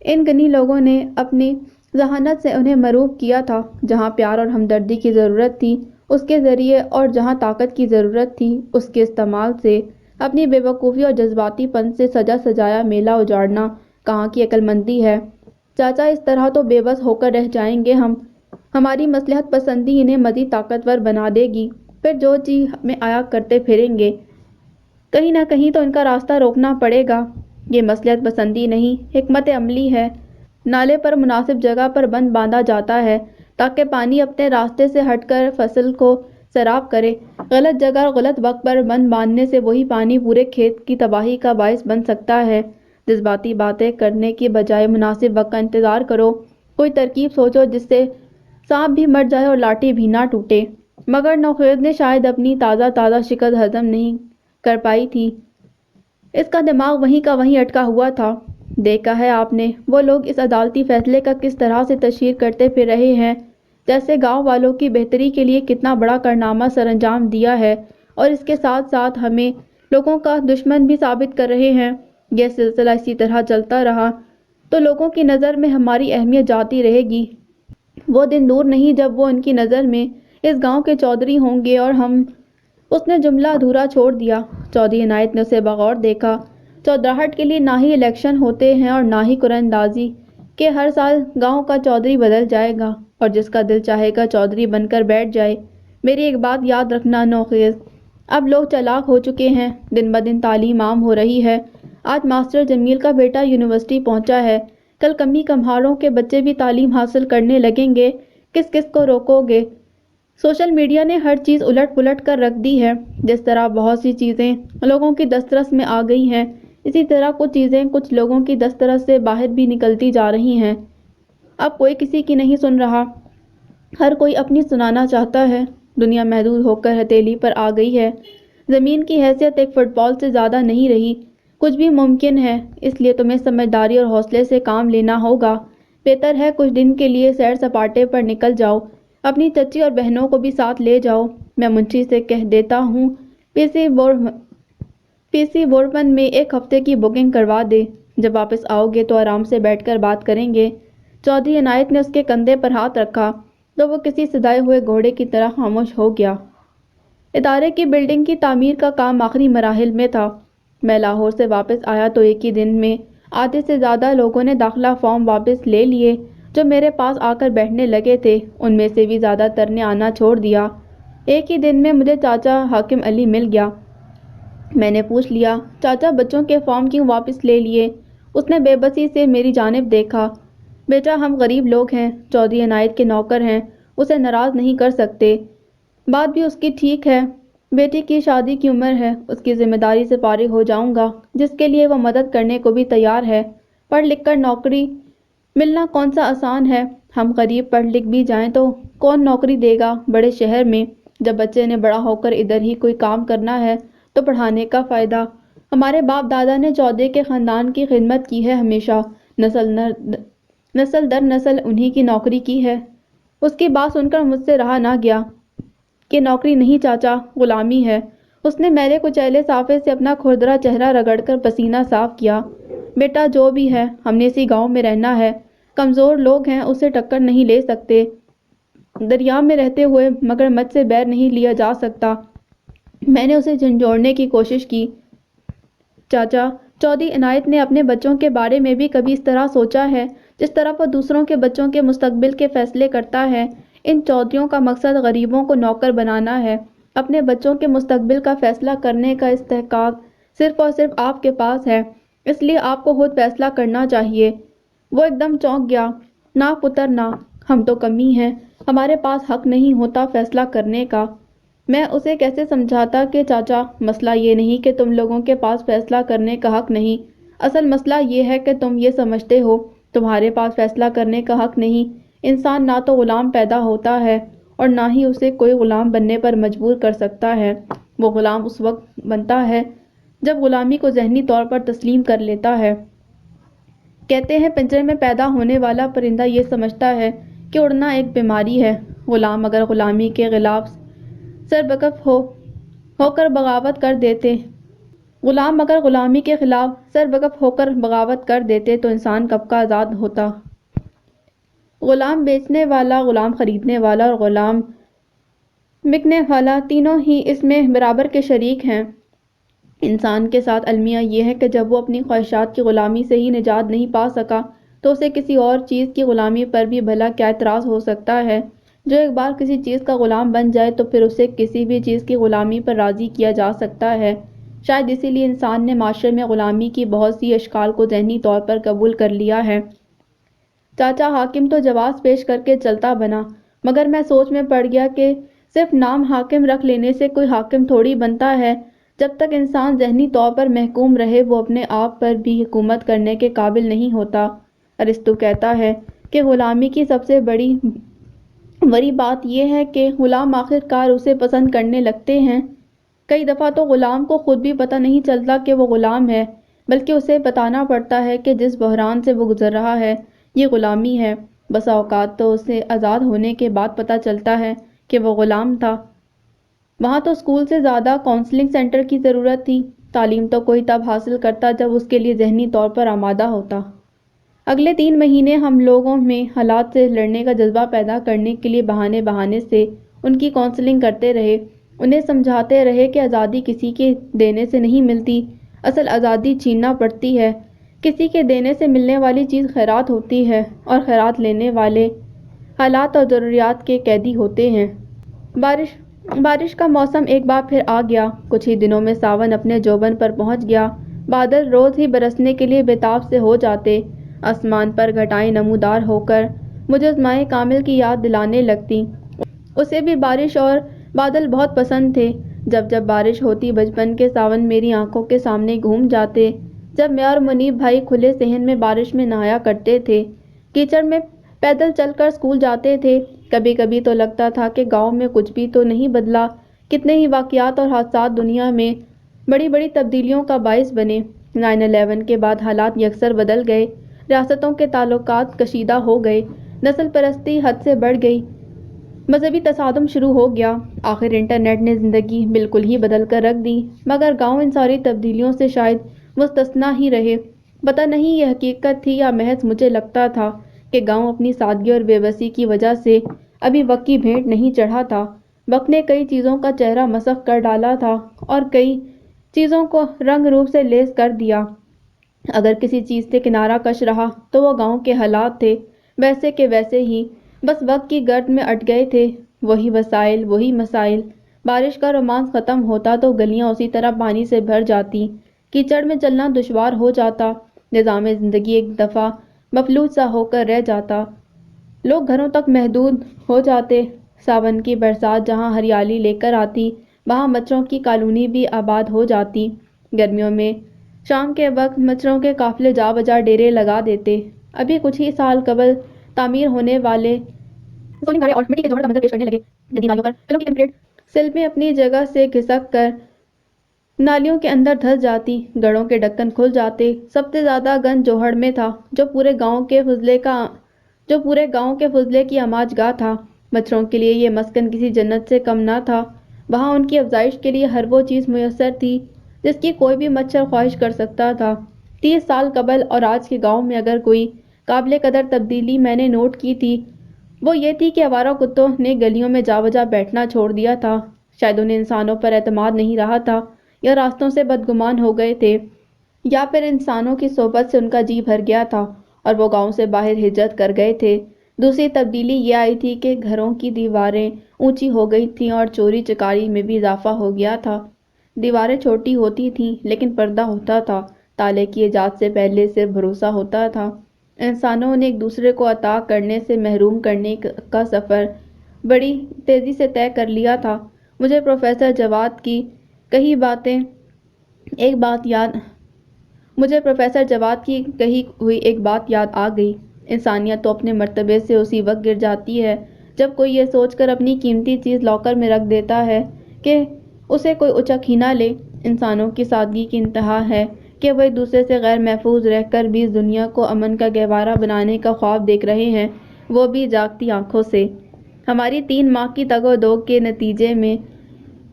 ان گنی لوگوں نے اپنی ذہانت سے انہیں مروب کیا تھا۔ جہاں پیار اور ہمدردی کی ضرورت تھی اس کے ذریعے، اور جہاں طاقت کی ضرورت تھی اس کے استعمال سے، اپنی بے وقوفی اور جذباتی پن سے سجا سجایا میلہ اجاڑنا کہاں کی عقل مندی ہے؟ چاچا، اس طرح تو بے بس ہو کر رہ جائیں گے ہم۔ ہماری مصلحت پسندی انہیں مزید طاقتور بنا دے گی، پھر جو چیز میں آیا کرتے پھریں گے۔ کہیں نہ کہیں تو ان کا راستہ روکنا پڑے گا۔ یہ مصلحت پسندی نہیں، حکمت عملی ہے۔ نالے پر مناسب جگہ پر بند باندھا جاتا ہے تاکہ پانی اپنے راستے سے ہٹ کر فصل کو سیراب کرے۔ غلط جگہ اور غلط وقت پر بند باندھنے سے وہی پانی پورے کھیت کی تباہی کا باعث بن سکتا ہے۔ جذباتی باتیں کرنے کی بجائے مناسب وقت کا انتظار کرو۔ کوئی ترکیب سوچو جس سے سانپ بھی مر جائے اور لاٹھی بھی نہ ٹوٹے۔ مگر نوخیز نے شاید اپنی تازہ شکست ہضم نہیں کر پائی تھی۔ اس کا دماغ وہیں کا وہیں اٹکا ہوا تھا۔ دیکھا ہے آپ نے وہ لوگ اس عدالتی فیصلے کا کس طرح سے تشہیر کرتے پھر رہے ہیں، جیسے گاؤں والوں کی بہتری کے لیے کتنا بڑا کارنامہ سر انجام دیا ہے، اور اس کے ساتھ ساتھ ہمیں لوگوں کا دشمن بھی ثابت کر رہے ہیں۔ یہ سلسلہ اسی طرح چلتا رہا تو لوگوں کی نظر میں ہماری اہمیت جاتی رہے گی۔ وہ دن دور نہیں جب وہ ان کی نظر میں اس گاؤں کے چودھری ہوں گے اور ہم۔ اس نے جملہ ادھورا چھوڑ دیا۔ چودھری عنایت نے اسے بغور دیکھا۔ چودراہٹ کے لیے نہ ہی الیکشن ہوتے ہیں اور نہ ہی قرعہ اندازی کہ ہر سال گاؤں کا چودھری بدل جائے گا اور جس کا دل چاہے گا چودھری بن کر بیٹھ جائے۔ میری ایک بات یاد رکھنا نوخیز، اب لوگ چالاک ہو چکے ہیں، دن بدن تعلیم عام ہو رہی ہے۔ آج ماسٹر جمیل کا بیٹا یونیورسٹی پہنچا ہے، کل کمی کمہاروں کے بچے بھی تعلیم حاصل کرنے لگیں گے۔ کس کس کو روکو گے؟ سوشل میڈیا نے ہر چیز الٹ پلٹ کر رکھ دی ہے۔ جس طرح بہت سی چیزیں لوگوں کی دسترس میں آ گئی ہیں، اسی طرح کچھ چیزیں کچھ لوگوں کی دسترس سے باہر بھی نکلتی جا رہی ہیں۔ اب کوئی کسی کی نہیں سن رہا، ہر کوئی اپنی سنانا چاہتا ہے۔ دنیا محدود ہو کر ہتھیلی پر آ گئی ہے۔ زمین کی حیثیت ایک فٹ بال سے زیادہ نہیں رہی۔ کچھ بھی ممکن ہے، اس لیے تمہیں سمجھداری اور حوصلے سے کام لینا ہوگا۔ بہتر ہے کچھ دن کے لیے سیر سپاٹے پر نکل جاؤ، اپنی چچی اور بہنوں کو بھی ساتھ لے جاؤ۔ میں منشی سے کہہ دیتا ہوں پی سی بورپن میں ایک ہفتے کی بکنگ کروا دے۔ جب واپس آؤ گے تو آرام سے بیٹھ کر بات کریں گے۔ چودھری عنایت نے اس کے کندھے پر ہاتھ رکھا تو وہ کسی سدائے ہوئے گھوڑے کی طرح خاموش ہو گیا۔ ادارے کی بلڈنگ کی تعمیر کا کام آخری مراحل میں تھا۔ میں لاہور سے واپس آیا تو ایک ہی دن میں آدھے سے زیادہ لوگوں نے داخلہ فارم واپس لے لیے۔ جو میرے پاس آ کر بیٹھنے لگے تھے ان میں سے بھی زیادہ تر نے آنا چھوڑ دیا۔ ایک ہی دن میں مجھے چاچا حاکم علی مل گیا۔ میں نے پوچھ لیا، چاچا بچوں کے فارم کیوں واپس لے لیے؟ اس نے بے بسی سے میری جانب دیکھا۔ بیٹا ہم غریب لوگ ہیں، چودھری عنایت کے نوکر ہیں، اسے ناراض نہیں کر سکتے۔ بات بھی اس کی ٹھیک ہے، بیٹی کی شادی کی عمر ہے، اس کی ذمہ داری سے فارغ ہو جاؤں گا جس کے لیے وہ مدد کرنے کو بھی تیار ہے۔ پڑھ لکھ کر نوکری ملنا کون سا آسان ہے؟ ہم غریب پڑھ لکھ بھی جائیں تو کون نوکری دے گا بڑے شہر میں؟ جب بچے نے بڑا ہو کر ادھر ہی کوئی کام کرنا ہے تو پڑھانے کا فائدہ؟ ہمارے باپ دادا نے چودھری کے خاندان کی خدمت کی ہے ہمیشہ، نسل در نسل انہی کی نوکری کی ہے۔ اس کی بات سن کر مجھ سے رہا نہ گیا کہ نوکری نہیں چاچا، غلامی ہے۔ اس نے میلے کچیلے صافے سے اپنا کھردرا چہرہ رگڑ کر پسینہ صاف کیا۔ بیٹا جو بھی ہے، ہم نے اسی گاؤں میں رہنا ہے، کمزور لوگ ہیں اسے ٹکر نہیں لے سکتے۔ دریا میں رہتے ہوئے مگرمچھ سے بیر نہیں لیا جا سکتا۔ میں نے اسے جھنجھوڑنے کی کوشش کی۔ چاچا، چودھری عنایت نے اپنے بچوں کے بارے میں بھی کبھی اس طرح سوچا ہے جس طرح وہ دوسروں کے بچوں کے مستقبل کے فیصلے کرتا ہے؟ ان چودھریوں کا مقصد غریبوں کو نوکر بنانا ہے۔ اپنے بچوں کے مستقبل کا فیصلہ کرنے کا استحقاق صرف اور صرف آپ کے پاس ہے، اس لیے آپ کو خود فیصلہ کرنا چاہیے۔ وہ ایک دم چونک گیا۔ نہ پتر نہ، ہم تو کمی ہیں، ہمارے پاس حق نہیں ہوتا فیصلہ کرنے کا۔ میں اسے کیسے سمجھاتا کہ چاچا مسئلہ یہ نہیں کہ تم لوگوں کے پاس فیصلہ کرنے کا حق نہیں، اصل مسئلہ یہ ہے کہ تم یہ سمجھتے ہو تمہارے پاس فیصلہ کرنے کا حق نہیں۔ انسان نہ تو غلام پیدا ہوتا ہے اور نہ ہی اسے کوئی غلام بننے پر مجبور کر سکتا ہے۔ وہ غلام اس وقت بنتا ہے جب غلامی کو ذہنی طور پر تسلیم کر لیتا ہے۔ کہتے ہیں پنجرے میں پیدا ہونے والا پرندہ یہ سمجھتا ہے کہ اڑنا ایک بیماری ہے۔ غلام اگر غلامی کے خلاف سربکف ہو کر بغاوت کر دیتے غلام اگر غلامی کے خلاف سربکف ہو کر بغاوت کر دیتے تو انسان کب کا آزاد ہوتا۔ غلام بیچنے والا، غلام خریدنے والا اور غلام بکنے والا تینوں ہی اس میں برابر کے شریک ہیں۔ انسان کے ساتھ المیہ یہ ہے کہ جب وہ اپنی خواہشات کی غلامی سے ہی نجات نہیں پا سکا تو اسے کسی اور چیز کی غلامی پر بھی بھلا کیا اعتراض ہو سکتا ہے۔ جو ایک بار کسی چیز کا غلام بن جائے تو پھر اسے کسی بھی چیز کی غلامی پر راضی کیا جا سکتا ہے۔ شاید اسی لیے انسان نے معاشرے میں غلامی کی بہت سی اشکال کو ذہنی طور پر قبول کر لیا ہے۔ چاچا حاکم تو جواز پیش کر کے چلتا بنا، مگر میں سوچ میں پڑ گیا کہ صرف نام حاکم رکھ لینے سے کوئی حاکم تھوڑی بنتا ہے۔ جب تک انسان ذہنی طور پر محکوم رہے وہ اپنے آپ پر بھی حکومت کرنے کے قابل نہیں ہوتا۔ ارسطو کہتا ہے کہ غلامی کی سب سے بڑی بات یہ ہے کہ غلام آخر کار اسے پسند کرنے لگتے ہیں۔ کئی دفعہ تو غلام کو خود بھی پتہ نہیں چلتا کہ وہ غلام ہے، بلکہ اسے بتانا پڑتا ہے کہ جس بحران سے وہ گزر رہا ہے یہ غلامی ہے۔ بسا اوقات تو اسے آزاد ہونے کے بعد پتہ چلتا ہے کہ وہ غلام تھا۔ وہاں تو اسکول سے زیادہ کونسلنگ سینٹر کی ضرورت تھی۔ تعلیم تو کوئی تب حاصل کرتا جب اس کے لیے ذہنی طور پر آمادہ ہوتا۔ اگلے 3 مہینے ہم لوگوں میں حالات سے لڑنے کا جذبہ پیدا کرنے کے لیے بہانے سے ان کی کونسلنگ کرتے رہے، انہیں سمجھاتے رہے کہ آزادی کسی کے دینے سے نہیں ملتی، اصل آزادی چھیننا پڑتی ہے۔ کسی کے دینے سے ملنے والی چیز خیرات ہوتی ہے اور خیرات لینے والے حالات اور ضروریات کے قیدی ہوتے ہیں۔ بارش کا موسم ایک بار پھر آ گیا۔ کچھ ہی دنوں میں ساون اپنے جوبن پر پہنچ گیا۔ بادل روز ہی برسنے کے لیے بےتاب سے ہو جاتے، آسمان پر گھٹائیں نمودار ہو کر مجھے اس ماہ کامل کی یاد دلانے لگتی۔ اسے بھی بارش اور بادل بہت پسند تھے۔ جب بارش ہوتی بچپن کے ساون میری آنکھوں کے سامنے گھوم جاتے، جب میں اور منیب بھائی کھلے صحن میں بارش میں نہایا کرتے تھے، کیچڑ میں پیدل چل کر اسکول جاتے تھے۔ کبھی کبھی تو لگتا تھا کہ گاؤں میں کچھ بھی تو نہیں بدلا، کتنے ہی واقعات اور حادثات دنیا میں بڑی بڑی تبدیلیوں کا باعث بنے۔ 9/11 کے بعد حالات یکسر بدل گئے، ریاستوں کے تعلقات کشیدہ ہو گئے، نسل پرستی حد سے بڑھ گئی، مذہبی تصادم شروع ہو گیا، آخر انٹرنیٹ نے زندگی بالکل ہی بدل کر رکھ دی۔ مگر گاؤں ان ساری تبدیلیوں سے شاید مستثنیٰ ہی رہے۔ پتہ نہیں یہ حقیقت تھی یا محض مجھے لگتا تھا کہ گاؤں اپنی سادگی اور بے بسی کی وجہ سے ابھی وقت کی بھیٹ نہیں چڑھا تھا۔ وقت نے کئی چیزوں کا چہرہ مسخ کر ڈالا تھا اور کئی چیزوں کو رنگ روپ سے لیس کر دیا۔ اگر کسی چیز سے کنارہ کش رہا تو وہ گاؤں کے حالات تھے، ویسے کے ویسے ہی، بس وقت کی گرد میں اٹ گئے تھے۔ وہی وسائل، وہی مسائل۔ بارش کا رومانس ختم ہوتا تو گلیاں اسی طرح پانی سے بھر جاتی، کیچڑ میں چلنا دشوار ہو جاتا، نظام زندگی ایک دفعہ مفلوج سا ہو کر رہ جاتا، لوگ گھروں تک محدود ہو جاتے۔ ساون کی برسات جہاں ہریالی لے کر آتی وہاں مچھروں کی کالونی بھی آباد ہو جاتی۔ گرمیوں میں شام کے وقت مچھروں کے قافلے جا بجا ڈیرے لگا دیتے۔ ابھی کچھ ہی سال قبل تعمیر ہونے والے سولنگ گھریں اور مٹی کے جوہر کا منظر پیش کرنے لگے۔ ندی نالیوں پر فلوں کی کنکریٹ سلبیں اپنی جگہ سے کھسک کر نالیوں کے اندر دھس جاتی، گڑھوں کے ڈھکن کھل جاتے۔ سب سے زیادہ گند جوہڑ میں تھا، جو پورے گاؤں کے فضلے کی آماج گاہ تھا۔ مچھروں کے لیے یہ مسکن کسی جنت سے کم نہ تھا۔ وہاں ان کی افزائش کے لیے ہر وہ چیز میسر تھی جس کی کوئی بھی مچھر خواہش کر سکتا تھا۔ 30 سال قبل اور آج کے گاؤں میں اگر کوئی قابل قدر تبدیلی میں نے نوٹ کی تھی وہ یہ تھی کہ آوارہ کتوں نے گلیوں میں جا بجا بیٹھنا چھوڑ دیا تھا۔ شاید انہیں انسانوں پر اعتماد نہیں رہا تھا، یا راستوں سے بدگمان ہو گئے تھے، یا پھر انسانوں کی صحبت سے ان کا جی بھر گیا تھا اور وہ گاؤں سے باہر ہجرت کر گئے تھے۔ دوسری تبدیلی یہ آئی تھی کہ گھروں کی دیواریں اونچی ہو گئی تھیں اور چوری چکاری میں بھی اضافہ ہو گیا تھا۔ دیواریں چھوٹی ہوتی تھیں لیکن پردہ ہوتا تھا، تالے کی ایجاد سے پہلے صرف بھروسہ ہوتا تھا۔ انسانوں نے ایک دوسرے کو عطا کرنے سے محروم کرنے کا سفر بڑی تیزی سے طے کر لیا تھا۔ مجھے پروفیسر جواد کی کہی ہوئی ایک بات یاد آ گئی۔ انسانیت تو اپنے مرتبے سے اسی وقت گر جاتی ہے جب کوئی یہ سوچ کر اپنی قیمتی چیز لاکر میں رکھ دیتا ہے کہ اسے کوئی اچک ہی نہ لے۔ انسانوں کی سادگی کی انتہا ہے کہ وہ ایک دوسرے سے غیر محفوظ رہ کر بھی اس دنیا کو امن کا گہوارہ بنانے کا خواب دیکھ رہے ہیں، وہ بھی جاگتی آنکھوں سے۔ ہماری 3 ماہ کی تگ و دو کے نتیجے میں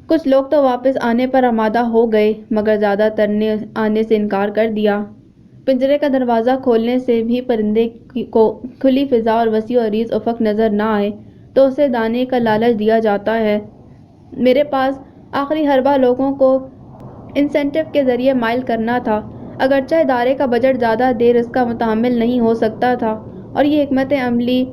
کچھ لوگ تو واپس آنے پر آمادہ ہو گئے، مگر زیادہ تر نے آنے سے انکار کر دیا۔ پنجرے کا دروازہ کھولنے سے بھی پرندے کو کھلی فضا اور وسیع و عریض افق نظر نہ آئے تو اسے دانے کا لالچ دیا جاتا ہے۔ میرے پاس آخری حربہ لوگوں کو انسینٹیو کے ذریعے مائل کرنا تھا، اگرچہ ادارے کا بجٹ زیادہ دیر اس کا متحمل نہیں ہو سکتا تھا اور یہ حکمت عملی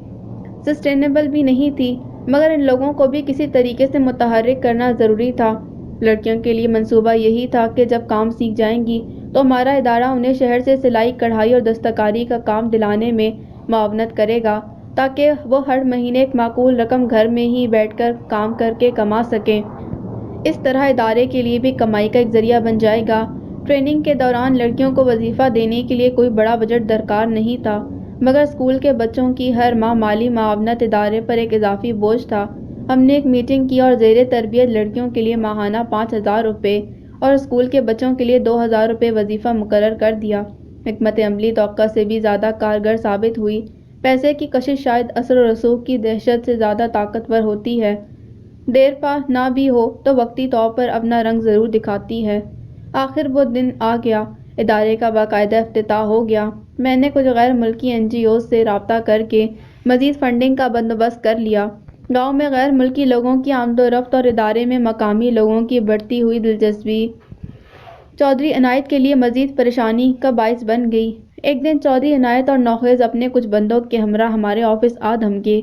سسٹینیبل بھی نہیں تھی، مگر ان لوگوں کو بھی کسی طریقے سے متحرک کرنا ضروری تھا۔ لڑکیوں کے لیے منصوبہ یہی تھا کہ جب کام سیکھ جائیں گی تو ہمارا ادارہ انہیں شہر سے سلائی کڑھائی اور دستکاری کا کام دلانے میں معاونت کرے گا تاکہ وہ ہر مہینے ایک معقول رقم گھر میں ہی بیٹھ کر کام کر کے کما سکیں۔ اس طرح ادارے کے لیے بھی کمائی کا ایک ذریعہ بن جائے گا۔ ٹریننگ کے دوران لڑکیوں کو وظیفہ دینے کے لیے کوئی بڑا بجٹ درکار نہیں تھا، مگر اسکول کے بچوں کی ہر ماہ مالی معاونت ادارے پر ایک اضافی بوجھ تھا۔ ہم نے ایک میٹنگ کی اور زیر تربیت لڑکیوں کے لیے ماہانہ 5,000 روپے اور اسکول کے بچوں کے لیے 2,000 روپے وظیفہ مقرر کر دیا۔ حکمت عملی توقع سے بھی زیادہ کارگر ثابت ہوئی۔ پیسے کی کشش شاید اثر و رسوخ کی دہشت سے زیادہ طاقتور ہوتی ہے، دیر پا نہ بھی ہو تو وقتی طور پر اپنا رنگ ضرور دکھاتی ہے۔ آخر وہ دن آ گیا، ادارے کا باقاعدہ افتتاح ہو گیا۔ میں نے کچھ غیر ملکی NGOs سے رابطہ کر کے مزید فنڈنگ کا بندوبست کر لیا۔ گاؤں میں غیر ملکی لوگوں کی آمد و رفت اور ادارے میں مقامی لوگوں کی بڑھتی ہوئی دلچسپی چودھری عنایت کے لیے مزید پریشانی کا باعث بن گئی۔ ایک دن چودھری عنایت اور نوخیز اپنے کچھ بندوں کے ہمراہ ہمارے آفس آ دھمکے۔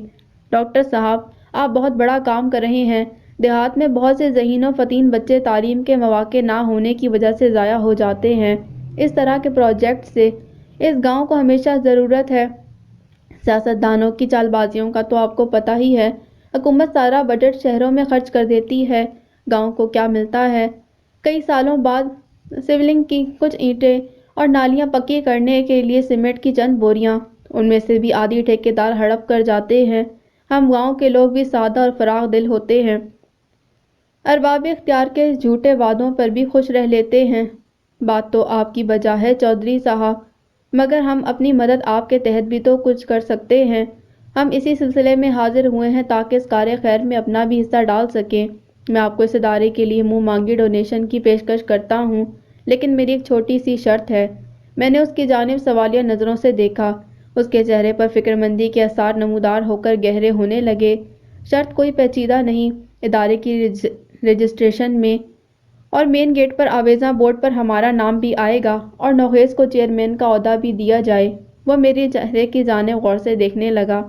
ڈاکٹر صاحب، آپ بہت بڑا کام کر رہے ہیں۔ دیہات میں بہت سے ذہین و فطین بچے تعلیم کے مواقع نہ ہونے کی وجہ سے ضائع ہو جاتے ہیں۔ اس طرح کے پروجیکٹ سے اس گاؤں کو ہمیشہ ضرورت ہے۔ سیاستدانوں کی چال بازیوں کا تو آپ کو پتہ ہی ہے۔ حکومت سارا بجٹ شہروں میں خرچ کر دیتی ہے، گاؤں کو کیا ملتا ہے؟ کئی سالوں بعد سیولنگ کی کچھ اینٹیں اور نالیاں پکی کرنے کے لیے سیمنٹ کی چند بوریاں، ان میں سے بھی آدھی ٹھیکیدار ہڑپ کر جاتے ہیں۔ ہم گاؤں کے لوگ بھی سادہ اور فراخ دل ہوتے ہیں، ارباب اختیار کے جھوٹے وعدوں پر بھی خوش رہ لیتے ہیں۔ بات تو آپ کی بجا ہے چودھری صاحب، مگر ہم اپنی مدد آپ کے تحت بھی تو کچھ کر سکتے ہیں۔ ہم اسی سلسلے میں حاضر ہوئے ہیں تاکہ اس کار خیر میں اپنا بھی حصہ ڈال سکیں۔ میں آپ کو اس ادارے کے لیے منہ مانگی ڈونیشن کی پیشکش کرتا ہوں، لیکن میری ایک چھوٹی سی شرط ہے۔ میں نے اس کی جانب سوالیہ نظروں سے دیکھا۔ اس کے چہرے پر فکرمندی کے آثار نمودار ہو کر گہرے ہونے لگے۔ شرط کوئی پیچیدہ نہیں، ادارے کی رجسٹریشن میں اور مین گیٹ پر آویزاں بورڈ پر ہمارا نام بھی آئے گا اور نوخیز کو چیئرمین کا عہدہ بھی دیا جائے۔ وہ میرے چہرے کی جانب غور سے دیکھنے لگا۔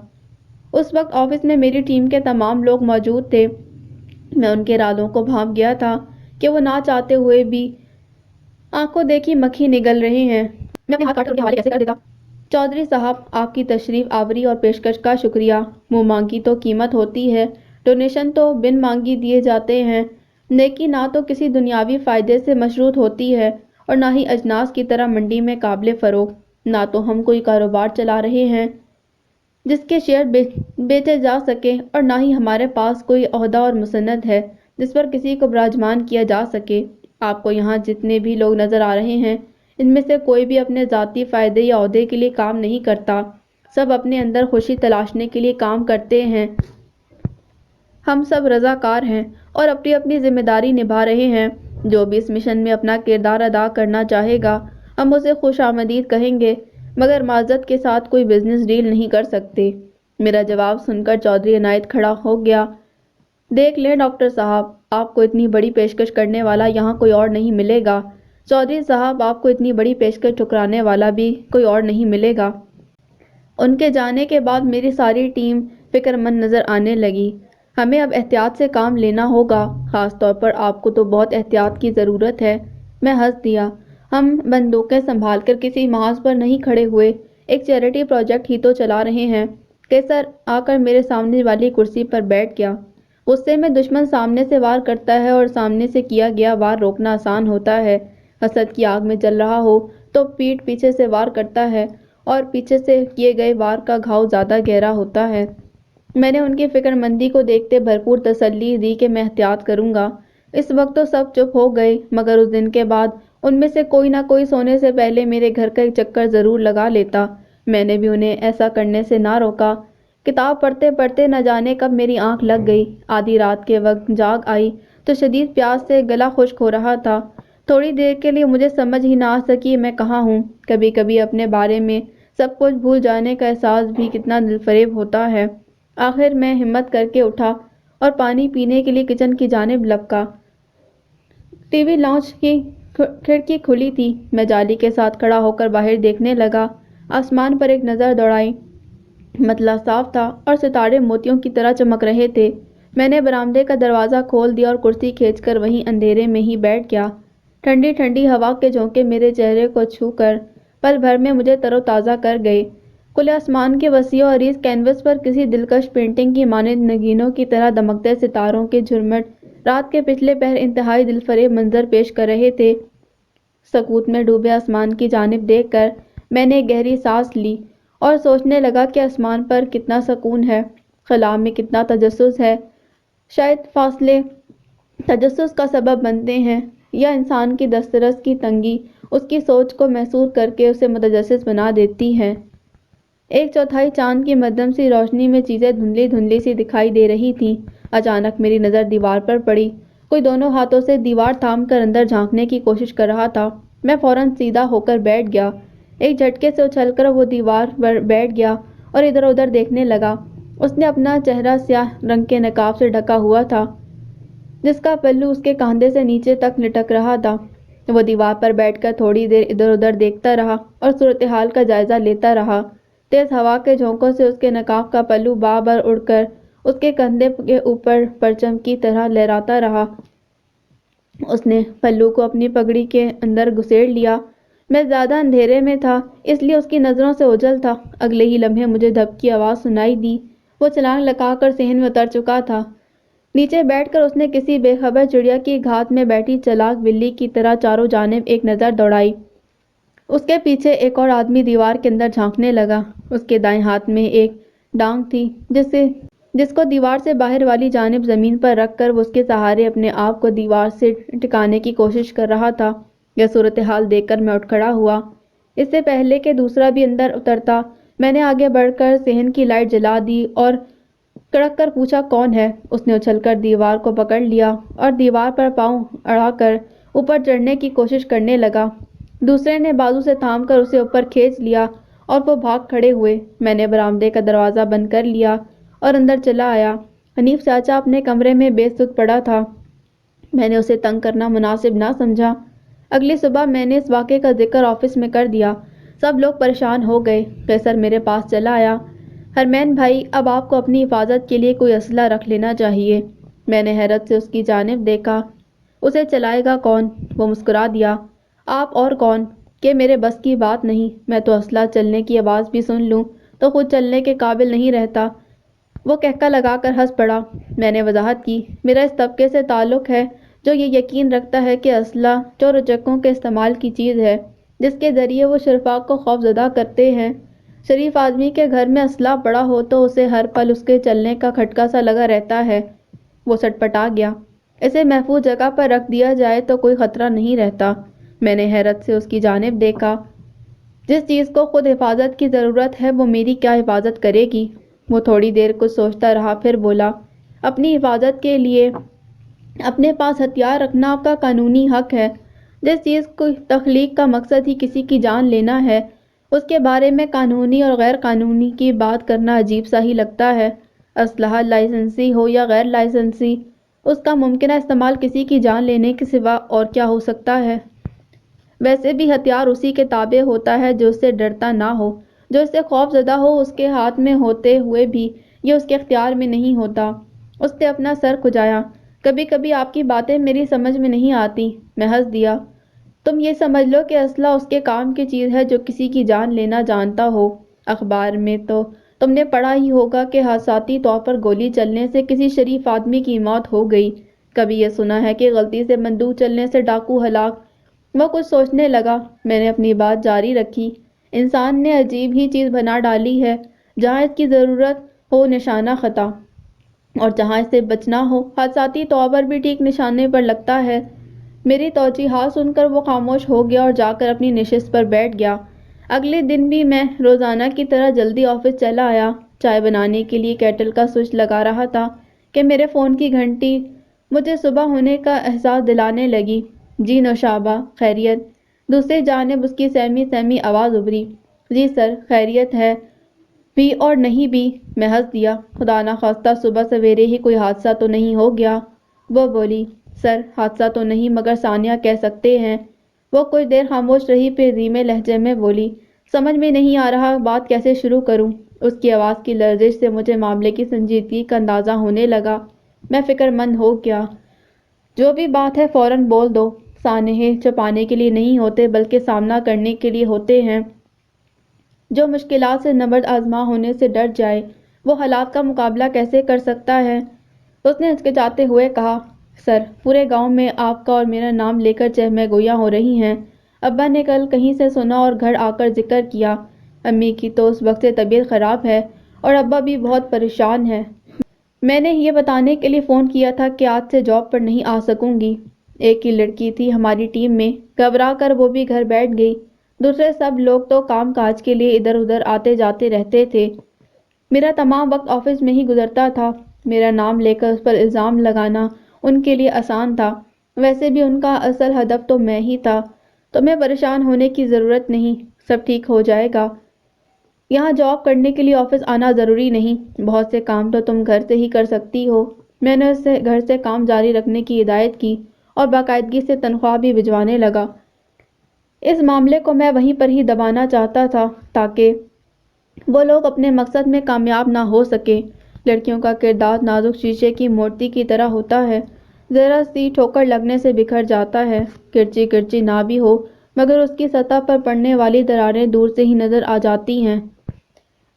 اس وقت آفس میں میری ٹیم کے تمام لوگ موجود تھے۔ میں ان کے ارادوں کو بھانپ گیا تھا کہ وہ نہ چاہتے ہوئے بھی آنکھوں دیکھی مکھی نگل رہے ہیں۔ میں اپنے ہاتھ کاٹ کر ان کے حوالے کیسے کر دیتا؟ چودھری صاحب، آپ کی تشریف آوری اور پیشکش کا شکریہ۔ منہ مانگی تو قیمت ہوتی ہے، ڈونیشن تو بن مانگی دیے جاتے ہیں۔ نیکی نہ تو کسی دنیاوی فائدے سے مشروط ہوتی ہے اور نہ ہی اجناس کی طرح منڈی میں قابل فروخت۔ نہ تو ہم کوئی کاروبار چلا رہے ہیں جس کے شیئر بیچے جا سکیں اور نہ ہی ہمارے پاس کوئی عہدہ اور مسند ہے جس پر کسی کو براجمان کیا جا سکے۔ آپ کو یہاں جتنے بھی لوگ نظر آ رہے ہیں، ان میں سے کوئی بھی اپنے ذاتی فائدے یا عہدے کے لیے کام نہیں کرتا، سب اپنے اندر خوشی تلاشنے کے لیے کام کرتے ہیں۔ ہم سب رضاکار ہیں اور اپنی اپنی ذمہ داری نبھا رہے ہیں۔ جو بھی اس مشن میں اپنا کردار ادا کرنا چاہے گا، ہم اسے خوش آمدید کہیں گے، مگر معذرت کے ساتھ کوئی بزنس ڈیل نہیں کر سکتے۔ میرا جواب سن کر چودھری عنایت کھڑا ہو گیا۔ دیکھ لیں ڈاکٹر صاحب، آپ کو اتنی بڑی پیشکش کرنے والا یہاں کوئی اور نہیں ملے گا۔ چودھری صاحب، آپ کو اتنی بڑی پیشکش ٹھکرانے والا بھی کوئی اور نہیں ملے گا۔ ان کے جانے کے بعد میری ساری ٹیم فکرمند نظر آنے لگی۔ ہمیں اب احتیاط سے کام لینا ہوگا، خاص طور پر آپ کو تو بہت احتیاط کی ضرورت ہے۔ میں ہنس دیا۔ ہم بندوقیں سنبھال کر کسی محاذ پر نہیں کھڑے ہوئے، ایک چیریٹی پروجیکٹ ہی تو چلا رہے ہیں۔ کیسر آ کر میرے سامنے والی کرسی پر بیٹھ گیا۔ غصے میں دشمن سامنے سے وار کرتا ہے اور سامنے سے کیا گیا وار روکنا آسان ہوتا ہے۔ حسد کی آگ میں جل رہا ہو تو پیٹھ پیچھے سے وار کرتا ہے اور پیچھے سے کیے گئے وار کا گھاؤ زیادہ گہرا ہوتا ہے۔ میں نے ان کی فکرمندی کو دیکھتے بھرپور تسلی دی کہ میں احتیاط کروں گا۔ اس وقت تو سب چپ ہو گئے، مگر اس دن کے بعد ان میں سے کوئی نہ کوئی سونے سے پہلے میرے گھر کا ایک چکر ضرور لگا لیتا۔ میں نے بھی انہیں ایسا کرنے سے نہ روکا۔ کتاب پڑھتے پڑھتے نہ جانے کب میری آنکھ لگ گئی۔ آدھی رات کے وقت جاگ آئی تو شدید پیاس سے گلا خشک ہو رہا تھا۔ تھوڑی دیر کے لیے مجھے سمجھ ہی نہ آ سکی میں کہاں ہوں۔ کبھی کبھی اپنے بارے میں سب کچھ بھول جانے کا احساس بھی کتنا دلفریب ہوتا ہے۔ آخر میں ہمت کر کے اٹھا اور پانی پینے کے لیے کچن کی جانب لپکا۔ ٹی وی لاؤنج کی کھڑکی کھلی تھی۔ میں جالی کے ساتھ کھڑا ہو کر باہر دیکھنے لگا۔ آسمان پر ایک نظر دوڑائی۔ مطلع صاف تھا اور ستارے موتیوں کی طرح چمک رہے تھے۔ میں نے برآمدے کا دروازہ کھول دیا اور کرسی کھینچ کر وہیں اندھیرے میں ہی بیٹھ گیا۔ ٹھنڈی ٹھنڈی ہوا کے جھونکے میرے چہرے کو چھو کر پل بھر میں مجھے تر و تازہ کر گئے۔ کھلے آسمان کے وسیع و عریض کینوس پر کسی دلکش پینٹنگ کی مانند نگینوں کی طرح دمکتے ستاروں کے جھرمٹ رات کے پچھلے پہر انتہائی دلفریب منظر پیش کر رہے تھے۔ سکوت میں ڈوبے آسمان کی جانب دیکھ کر میں نے ایک گہری سانس لی اور سوچنے لگا کہ آسمان پر کتنا سکون ہے، خلا میں کتنا تجسس ہے۔ شاید فاصلے تجسس کا سبب بنتے ہیں، یا انسان کی دسترس کی تنگی اس کی سوچ کو محصور کر کے اسے متجسس بنا دیتی ہے۔ ایک چوتھائی چاند کی مدھم سی روشنی میں چیزیں دھندلی دھندلی سی دکھائی دے رہی تھیں۔ اچانک میری نظر دیوار پر پڑی۔ کوئی دونوں ہاتھوں سے دیوار تھام کر اندر جھانکنے کی کوشش کر رہا تھا۔ میں فوراً سیدھا ہو کر بیٹھ گیا۔ ایک جھٹکے سے اچھل کر وہ دیوار پر بیٹھ گیا اور ادھر ادھر دیکھنے لگا۔ اس نے اپنا چہرہ سیاہ رنگ کے نقاب سے ڈھکا ہوا تھا جس کا پلو اس کے کاندھے سے نیچے تک لٹک رہا تھا۔ وہ دیوار پر بیٹھ کر تھوڑی دیر ادھر ادھر دیکھتا رہا اور صورتحال کا جائزہ لیتا رہا۔ تیز ہوا کے جھونکوں سے اس کے نقاب کا پلو بار اڑ کر اس کے کندھے کے اوپر پرچم کی طرح لہراتا رہا۔ اس نے پلو کو اپنی پگڑی کے اندر گھسیڑ لیا۔ میں زیادہ اندھیرے میں تھا اس لیے اس کی نظروں سے اوجھل تھا۔ اگلے ہی لمحے مجھے دھپ کی آواز سنائی دی۔ وہ چھلانگ لگا کر صحن میں اتر چکا تھا۔ نیچے بیٹھ کر اس نے کسی بے خبر چڑیا کی گھات میں بیٹھی چالاک بلی کی طرح چاروں جانب ایک نظر دوڑائی۔ اس کے پیچھے ایک اور آدمی دیوار کے اندر جھانکنے لگا۔ اس کے دائیں ہاتھ میں ایک ڈانگ تھی جس کو دیوار سے باہر والی جانب زمین پر رکھ کر وہ اس کے سہارے اپنے آپ کو دیوار سے ٹکانے کی کوشش کر رہا تھا۔ یہ صورتحال دیکھ کر میں اٹھ کھڑا ہوا۔ اس سے پہلے کہ دوسرا بھی اندر اترتا میں نے آگے بڑھ کر صحن کی لائٹ جلا دی اور کڑک کر پوچھا، کون ہے؟ اس نے اچھل کر دیوار کو پکڑ لیا اور دیوار پر پاؤں اڑا کر اوپر چڑھنے کی کوشش کرنے لگا۔ دوسرے نے بازو سے تھام کر اسے اوپر کھینچ لیا اور وہ بھاگ کھڑے ہوئے۔ میں نے برآمدے کا دروازہ بند کر لیا اور اندر چلا آیا۔ حنیف چاچا اپنے کمرے میں بے سود پڑا تھا۔ میں نے اسے تنگ کرنا مناسب نہ سمجھا۔ اگلی صبح میں نے اس واقعے کا ذکر آفس میں کر دیا۔ سب لوگ پریشان ہو گئے۔ قیصر میرے پاس چلا آیا۔ حرمین بھائی، اب آپ کو اپنی حفاظت کے لیے کوئی اسلحہ رکھ لینا چاہیے۔ میں نے حیرت سے اس کی جانب دیکھا۔ اسے چلائے گا کون؟ وہ مسکرا دیا۔ آپ اور کون؟ کہ میرے بس کی بات نہیں۔ میں تو اسلحہ چلنے کی آواز بھی سن لوں تو خود چلنے کے قابل نہیں رہتا۔ وہ کہکا لگا کر ہنس پڑا۔ میں نے وضاحت کی، میرا اس طبقے سے تعلق ہے جو یہ یقین رکھتا ہے کہ اسلحہ چور اچکوں کے استعمال کی چیز ہے جس کے ذریعے وہ شرفاء کو خوف زدہ کرتے ہیں۔ شریف آدمی کے گھر میں اسلحہ پڑا ہو تو اسے ہر پل اس کے چلنے کا کھٹکا سا لگا رہتا ہے۔ وہ سٹپٹا گیا۔ اسے محفوظ جگہ پر رکھ دیا جائے تو کوئی خطرہ نہیں رہتا۔ میں نے حیرت سے اس کی جانب دیکھا۔ جس چیز کو خود حفاظت کی ضرورت ہے وہ میری کیا حفاظت کرے گی؟ وہ تھوڑی دیر کچھ سوچتا رہا پھر بولا، اپنی حفاظت کے لیے اپنے پاس ہتھیار رکھنا آپ کا قانونی حق ہے۔ جس چیز کی تخلیق کا مقصد ہی کسی کی جان لینا ہے اس کے بارے میں قانونی اور غیر قانونی کی بات کرنا عجیب سا ہی لگتا ہے۔ اسلحہ لائسنسی ہو یا غیر لائسنسی، اس کا ممکنہ استعمال کسی کی جان لینے کے سوا اور کیا ہو سکتا ہے؟ ویسے بھی ہتھیار اسی کے تابع ہوتا ہے جو اس سے ڈرتا نہ ہو، جو اس سے خوف زدہ ہو۔ اس کے ہاتھ میں ہوتے ہوئے بھی یہ اس کے اختیار میں نہیں ہوتا۔ اس نے اپنا سر کھجایا۔ کبھی کبھی آپ کی باتیں میری سمجھ میں نہیں آتی۔ میں ہنس دیا۔ تم یہ سمجھ لو کہ اسلحہ اس کے کام کی چیز ہے جو کسی کی جان لینا جانتا ہو۔ اخبار میں تو تم نے پڑھا ہی ہوگا کہ حادثاتی طور پر گولی چلنے سے کسی شریف آدمی کی موت ہو گئی۔ کبھی یہ سنا ہے کہ غلطی سے بندوق چلنے سے ڈاکو ہلاک۔ وہ کچھ سوچنے لگا۔ میں نے اپنی بات جاری رکھی، انسان نے عجیب ہی چیز بنا ڈالی ہے، جہاں اس کی ضرورت ہو نشانہ خطا اور جہاں اس سے بچنا ہو حادثاتی طور پر بھی ٹھیک نشانے پر لگتا ہے۔ میری توجیحات سن کر وہ خاموش ہو گیا اور جا کر اپنی نشست پر بیٹھ گیا۔ اگلے دن بھی میں روزانہ کی طرح جلدی آفس چلا آیا۔ چائے بنانے کے لیے کیٹل کا سوئچ لگا رہا تھا کہ میرے فون کی گھنٹی مجھے صبح ہونے کا احساس دلانے لگی۔ جی نوشابہ، خیریت؟ دوسری جانب اس کی سہمی سہمی آواز ابھری۔ جی سر، خیریت ہے بھی اور نہیں بھی، میں ہنس دیا۔ خدا نخواستہ صبح سویرے ہی کوئی حادثہ تو نہیں ہو گیا؟ وہ بولی۔ سر، حادثہ تو نہیں مگر ثانیہ کہہ سکتے ہیں۔ وہ کچھ دیر خاموش رہی پھر دھیمے لہجے میں بولی، سمجھ میں نہیں آ رہا بات کیسے شروع کروں۔ اس کی آواز کی لرزش سے مجھے معاملے کی سنجیدگی کا اندازہ ہونے لگا۔ میں فکر مند ہو گیا۔ جو بھی بات ہے فوراً بول دو۔ سانحے چھپانے کے لیے نہیں ہوتے بلکہ سامنا کرنے کے لیے ہوتے ہیں۔ جو مشکلات سے نبرد آزما ہونے سے ڈر جائے وہ حالات کا مقابلہ کیسے کر سکتا ہے؟ اس نے ہچکچاتے ہوئے کہا، سر، پورے گاؤں میں آپ کا اور میرا نام لے کر چہمہ گوئیاں ہو رہی ہیں۔ ابا نے کل کہیں سے سنا اور گھر آ کر ذکر کیا۔ امی کی تو اس وقت سے طبیعت خراب ہے اور ابا بھی بہت پریشان ہے۔ میں نے یہ بتانے کے لیے فون کیا تھا کہ آج سے جاب پر نہیں آ سکوں گی۔ ایک ہی لڑکی تھی ہماری ٹیم میں، گھبرا کر وہ بھی گھر بیٹھ گئی۔ دوسرے سب لوگ تو کام کاج کے لیے ادھر ادھر آتے جاتے رہتے تھے۔ میرا تمام وقت آفس میں ہی گزرتا تھا۔ میرا نام لے کر اس پر الزام لگانا ان کے لیے آسان تھا۔ ویسے بھی ان کا اصل ہدف تو میں ہی تھا۔ تمہیں پریشان ہونے کی ضرورت نہیں، سب ٹھیک ہو جائے گا۔ یہاں جاب کرنے کے لیے آفس آنا ضروری نہیں، بہت سے کام تو تم گھر سے ہی کر سکتی ہو۔ میں نے اسے گھر سے کام جاری رکھنے کی ہدایت کی اور باقاعدگی سے تنخواہ بھی بھجوانے لگا۔ اس معاملے کو میں وہیں پر ہی دبانا چاہتا تھا تاکہ وہ لوگ اپنے مقصد میں کامیاب نہ ہو سکے۔ لڑکیوں کا کردار نازک شیشے کی مورتی کی طرح ہوتا ہے، ذرا سی ٹھوکر لگنے سے بکھر جاتا ہے۔ کرچی کرچی نہ بھی ہو مگر اس کی سطح پر پڑنے والی دراریں دور سے ہی نظر آ جاتی ہیں۔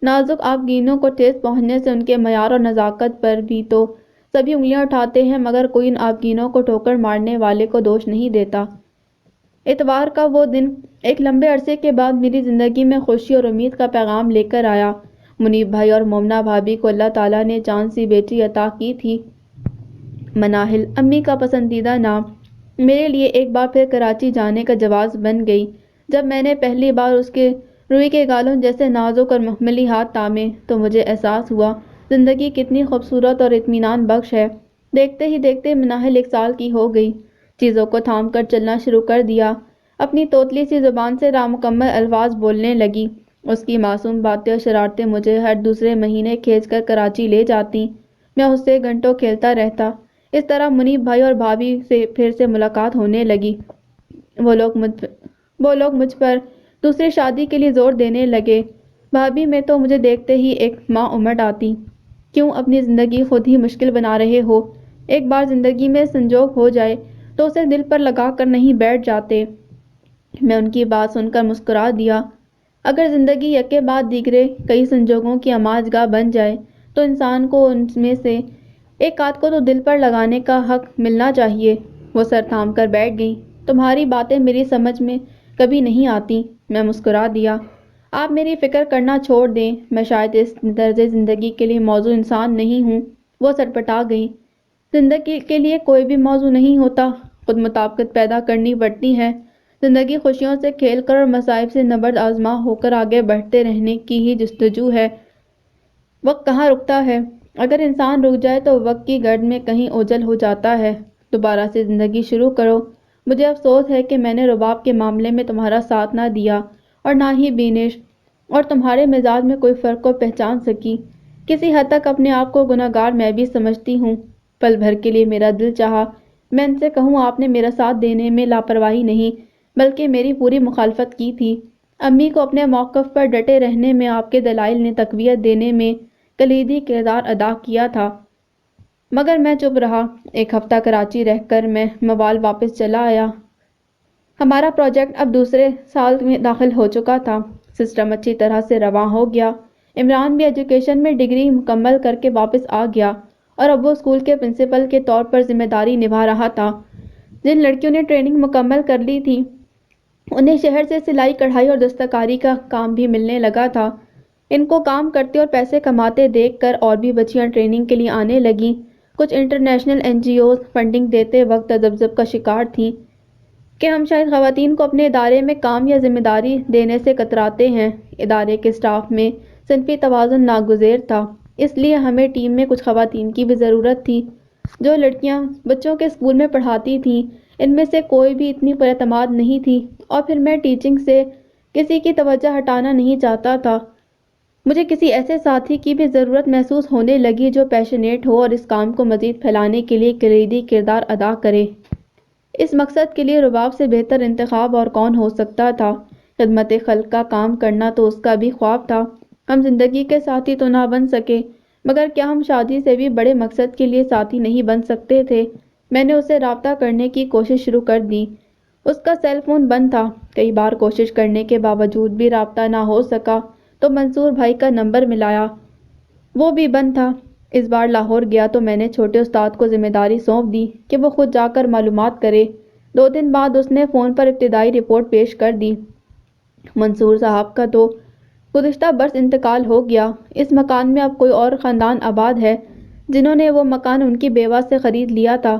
نازک آبگینوں کو ٹھیس پہنچنے سے ان کے معیار اور نزاکت پر بھی تو سبھی انگلیاں اٹھاتے ہیں مگر کوئی ان آبگینوں کو ٹھوکر مارنے والے کو دوش نہیں دیتا۔ اتوار کا وہ دن ایک لمبے عرصے کے بعد میری زندگی میں خوشی اور امید کا پیغام لے کر آیا۔ منیب بھائی اور مومنہ بھابھی کو اللہ تعالیٰ نے چاند سی بیٹی عطا کی تھی۔ مناہل، امی کا پسندیدہ نام، میرے لیے ایک بار پھر کراچی جانے کا جواز بن گئی۔ جب میں نے پہلی بار اس کے روئی کے گالوں جیسے نازک اور محملی ہاتھ تامے تو مجھے احساس ہوا زندگی کتنی خوبصورت اور اطمینان بخش ہے۔ دیکھتے ہی دیکھتے مناہل 1 سال کی ہو گئی، چیزوں کو تھام کر چلنا شروع کر دیا، اپنی توتلی سی زبان سے نامکمل الفاظ بولنے لگی۔ اس کی معصوم باتیں اور شرارتیں مجھے ہر دوسرے مہینے کھینچ کر کراچی لے جاتی۔ میں اس سے گھنٹوں کھیلتا رہتا۔ اس طرح منیب بھائی اور بھابھی سے پھر سے ملاقات ہونے لگی۔ وہ لوگ مجھ پر دوسری شادی کے لیے زور دینے لگے۔ بھابھی میں تو مجھے دیکھتے ہی ایک ماں امٹ آتی۔ کیوں اپنی زندگی خود ہی مشکل بنا رہے ہو؟ ایک بار زندگی میں سنجوگ ہو جائے تو اسے دل پر لگا کر نہیں بیٹھ جاتے۔ میں ان کی بات سن کر مسکرا دیا۔ اگر زندگی یکے بعد دیگرے کئی سنجوگوں کی آماج گاہ بن جائے تو انسان کو ان میں سے ایک آدھ کو تو دل پر لگانے کا حق ملنا چاہیے۔ وہ سر تھام کر بیٹھ گئی۔ تمہاری باتیں میری سمجھ میں کبھی نہیں آتی، میں مسکرا دیا۔ آپ میری فکر کرنا چھوڑ دیں، میں شاید اس طرز زندگی کے لیے موزوں انسان نہیں ہوں۔ وہ سٹپٹا گئی۔ زندگی کے لیے کوئی بھی موزوں نہیں ہوتا، خود مطابقت پیدا کرنی پڑتی ہے۔ زندگی خوشیوں سے کھیل کر اور مصائب سے نبرد آزما ہو کر آگے بڑھتے رہنے کی ہی جستجو ہے۔ وقت کہاں رکتا ہے؟ اگر انسان رک جائے تو وقت کی گرد میں کہیں اوجھل ہو جاتا ہے۔ دوبارہ سے زندگی شروع کرو۔ مجھے افسوس ہے کہ میں نے رباب کے معاملے میں تمہارا ساتھ نہ دیا اور نہ ہی بینش اور تمہارے مزاج میں کوئی فرق کو پہچان سکی۔ کسی حد تک اپنے آپ کو گنہگار میں بھی سمجھتی ہوں۔ پل بھر کے لیے میرا دل چاہا میں ان سے کہوں آپ نے میرا ساتھ دینے میں لاپرواہی نہیں بلکہ میری پوری مخالفت کی تھی۔ امی کو اپنے موقف پر ڈٹے رہنے میں آپ کے دلائل نے تقویت دینے میں کلیدی کردار ادا کیا تھا، مگر میں چپ رہا۔ 1 ہفتہ کراچی رہ کر میں موال واپس چلا آیا۔ ہمارا پروجیکٹ اب دوسرے سال میں داخل ہو چکا تھا۔ سسٹم اچھی طرح سے رواں ہو گیا۔ عمران بھی ایجوکیشن میں ڈگری مکمل کر کے واپس آ گیا اور اب وہ اسکول کے پرنسپل کے طور پر ذمہ داری نبھا رہا تھا۔ جن لڑکیوں نے ٹریننگ مکمل کر لی تھی انہیں شہر سے سلائی کڑھائی اور دستکاری کا کام بھی ملنے لگا تھا۔ ان کو کام کرتے اور پیسے کماتے دیکھ کر اور بھی بچیاں ٹریننگ کے لیے آنے لگیں۔ کچھ انٹرنیشنل NGOز فنڈنگ دیتے وقت تذبذب کا شکار تھیں۔ کہ ہم شاید خواتین کو اپنے ادارے میں کام یا ذمہ داری دینے سے کتراتے ہیں۔ ادارے کے اسٹاف میں صنفی توازن ناگزیر تھا، اس لیے ہمیں ٹیم میں کچھ خواتین کی بھی ضرورت تھی جو لڑکیاں بچوں کے اسکول میں پڑھاتی تھیں۔ ان میں سے کوئی بھی اتنی پر اعتماد نہیں تھی، اور پھر میں ٹیچنگ سے کسی کی توجہ ہٹانا نہیں چاہتا تھا۔ مجھے کسی ایسے ساتھی کی بھی ضرورت محسوس ہونے لگی جو پیشنیٹ ہو اور اس کام کو مزید پھیلانے کے لیے کلیدی کردار ادا کرے۔ اس مقصد کے لیے رباب سے بہتر انتخاب اور کون ہو سکتا تھا؟ خدمت خلق کا کام کرنا تو اس کا بھی خواب تھا۔ ہم زندگی کے ساتھی تو نہ بن سکے، مگر کیا ہم شادی سے بھی بڑے مقصد کے لیے ساتھی نہیں بن سکتے تھے؟ میں نے اسے رابطہ کرنے کی کوشش شروع کر دی۔ اس کا سیل فون بند تھا۔ کئی بار کوشش کرنے کے باوجود بھی رابطہ نہ ہو سکا تو منصور بھائی کا نمبر ملایا، وہ بھی بند تھا۔ اس بار لاہور گیا تو میں نے چھوٹے استاد کو ذمہ داری سونپ دی کہ وہ خود جا کر معلومات کرے۔ 2 دن بعد اس نے فون پر ابتدائی رپورٹ پیش کر دی۔ منصور صاحب کا تو گزشتہ برس انتقال ہو گیا۔ اس مکان میں اب کوئی اور خاندان آباد ہے جنہوں نے وہ مکان ان کی بیوہ سے خرید لیا تھا۔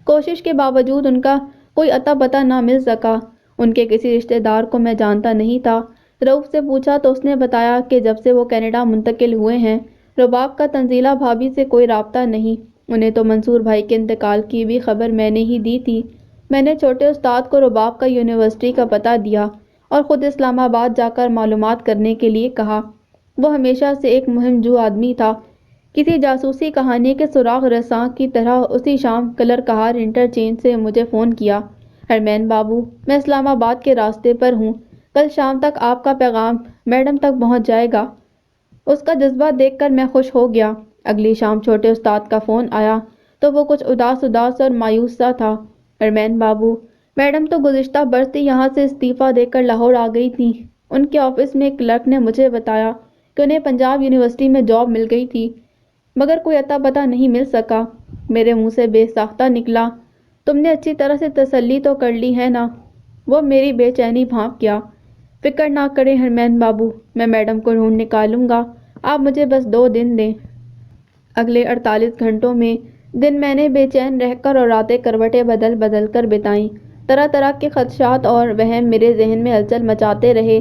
کوشش کے باوجود ان کا کوئی اتا پتہ نہ مل سکا۔ ان کے کسی رشتہ دار کو میں جانتا نہیں تھا۔ رؤف سے پوچھا تو اس نے بتایا کہ جب سے وہ کینیڈا منتقل ہوئے ہیں، رباب کا تنزیلہ بھابھی سے کوئی رابطہ نہیں۔ انہیں تو منصور بھائی کے انتقال کی بھی خبر میں نے ہی دی تھی۔ میں نے چھوٹے استاد کو رباب کا یونیورسٹی کا پتہ دیا اور خود اسلام آباد جا کر معلومات کرنے کے لیے کہا۔ وہ ہمیشہ سے ایک مہم جو آدمی تھا۔ کسی جاسوسی کہانی کے سراغ رساں کی طرح اسی شام کلر کہار انٹرچینج سے مجھے فون کیا۔ حرمین بابو، میں اسلام آباد کے راستے پر ہوں، کل شام تک آپ کا پیغام میڈم تک پہنچ جائے گا۔ اس کا جذبہ دیکھ کر میں خوش ہو گیا۔ اگلی شام چھوٹے استاد کا فون آیا تو وہ کچھ اداس اور مایوس سا تھا۔ حرمین بابو، میڈم تو گزشتہ برس ہی یہاں سے استعفیٰ دے کر لاہور آ گئی تھیں۔ ان کے آفس میں ایک کلرک نے مجھے بتایا کہ انہیں پنجاب یونیورسٹی میں جاب مل گئی تھی، مگر کوئی اتا پتہ نہیں مل سکا۔ میرے منہ سے بے ساختہ نکلا، تم نے اچھی طرح سے تسلی تو کر لی ہے نا؟ وہ میری بے چینی بھانپ گیا۔ فکر نہ کریں حرمین بابو، میں میڈم کو ڈھونڈ نکالوں گا، آپ مجھے بس 2 دن دیں۔ اگلے 48 گھنٹوں میں دن میں نے بے چین رہ کر اور راتیں کروٹیں بدل بدل کر بتائیں۔ طرح طرح کے خدشات اور وہم میرے ذہن میں ہلچل مچاتے رہے۔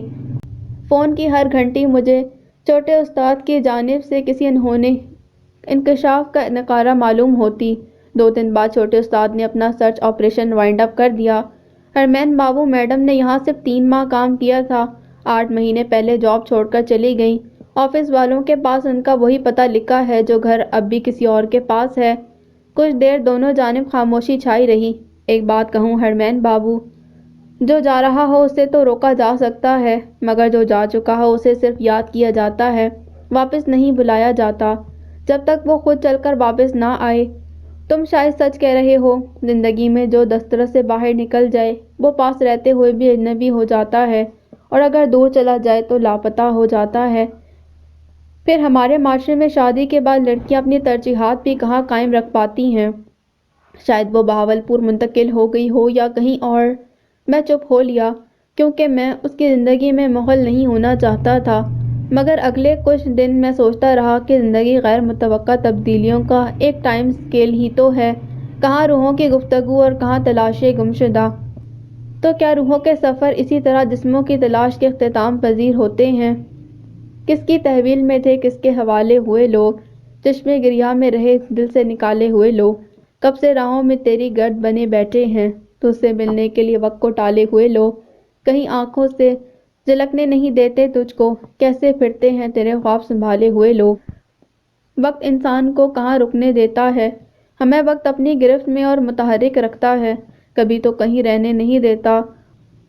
فون کی ہر گھنٹی مجھے چھوٹے استاد کی جانب سے کسی انہونے انکشاف کا نقارہ معلوم ہوتی۔ 2 دن بعد چھوٹے استاد نے اپنا سرچ آپریشن وائنڈ اپ کر دیا۔ حرمین بابو، میڈم نے یہاں صرف 3 ماہ کام کیا تھا، 8 مہینے پہلے جاب چھوڑ کر چلی گئیں۔ آفس والوں کے پاس ان کا وہی پتہ لکھا ہے جو گھر اب بھی کسی اور کے پاس ہے۔ کچھ دیر دونوں جانب خاموشی چھائی رہی۔ ایک بات کہوں حرمین بابو، جو جا رہا ہو اسے تو روکا جا سکتا ہے، مگر جو جا چکا ہو اسے صرف یاد کیا جاتا ہے، واپس نہیں بلایا جاتا، جب تک وہ خود چل کر واپس نہ آئے۔ تم شاید سچ کہہ رہے ہو، زندگی میں جو دسترس سے باہر نکل جائے وہ پاس رہتے ہوئے بھی اجنبی ہو جاتا ہے، اور اگر دور چلا جائے تو لاپتہ ہو جاتا ہے۔ پھر ہمارے معاشرے میں شادی کے بعد لڑکیاں اپنی ترجیحات بھی کہاں قائم رکھ پاتی ہیں؟ شاید وہ بہاولپور منتقل ہو گئی ہو یا کہیں اور۔ میں چپ ہو لیا، کیونکہ میں اس کی زندگی میں مغل نہیں ہونا چاہتا تھا، مگر اگلے کچھ دن میں سوچتا رہا کہ زندگی غیر متوقع تبدیلیوں کا ایک ٹائم سکیل ہی تو ہے، کہاں روحوں کی گفتگو اور کہاں تلاشِ گمشدہ۔ تو کیا روحوں کے سفر اسی طرح جسموں کی تلاش کے اختتام پذیر ہوتے ہیں؟ کس کی تحویل میں تھے کس کے حوالے ہوئے لوگ، چشمے گریہ میں رہے دل سے نکالے ہوئے لوگ، کب سے راہوں میں تیری گرد بنے بیٹھے ہیں تجھ سے ملنے کے لیے وقت کو ٹالے ہوئے لوگ، کہیں آنکھوں سے جھلکنے نہیں دیتے تجھ کو، کیسے پھرتے ہیں تیرے خواب سنبھالے ہوئے لوگ۔ وقت انسان کو کہاں رکنے دیتا ہے، ہمیں وقت اپنی گرفت میں اور متحرک رکھتا ہے، کبھی تو کہیں رہنے نہیں دیتا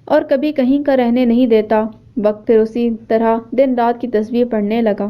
اور کبھی کہیں کا رہنے نہیں دیتا۔ وقت پھر اسی طرح دن رات کی تصویر پڑھنے لگا۔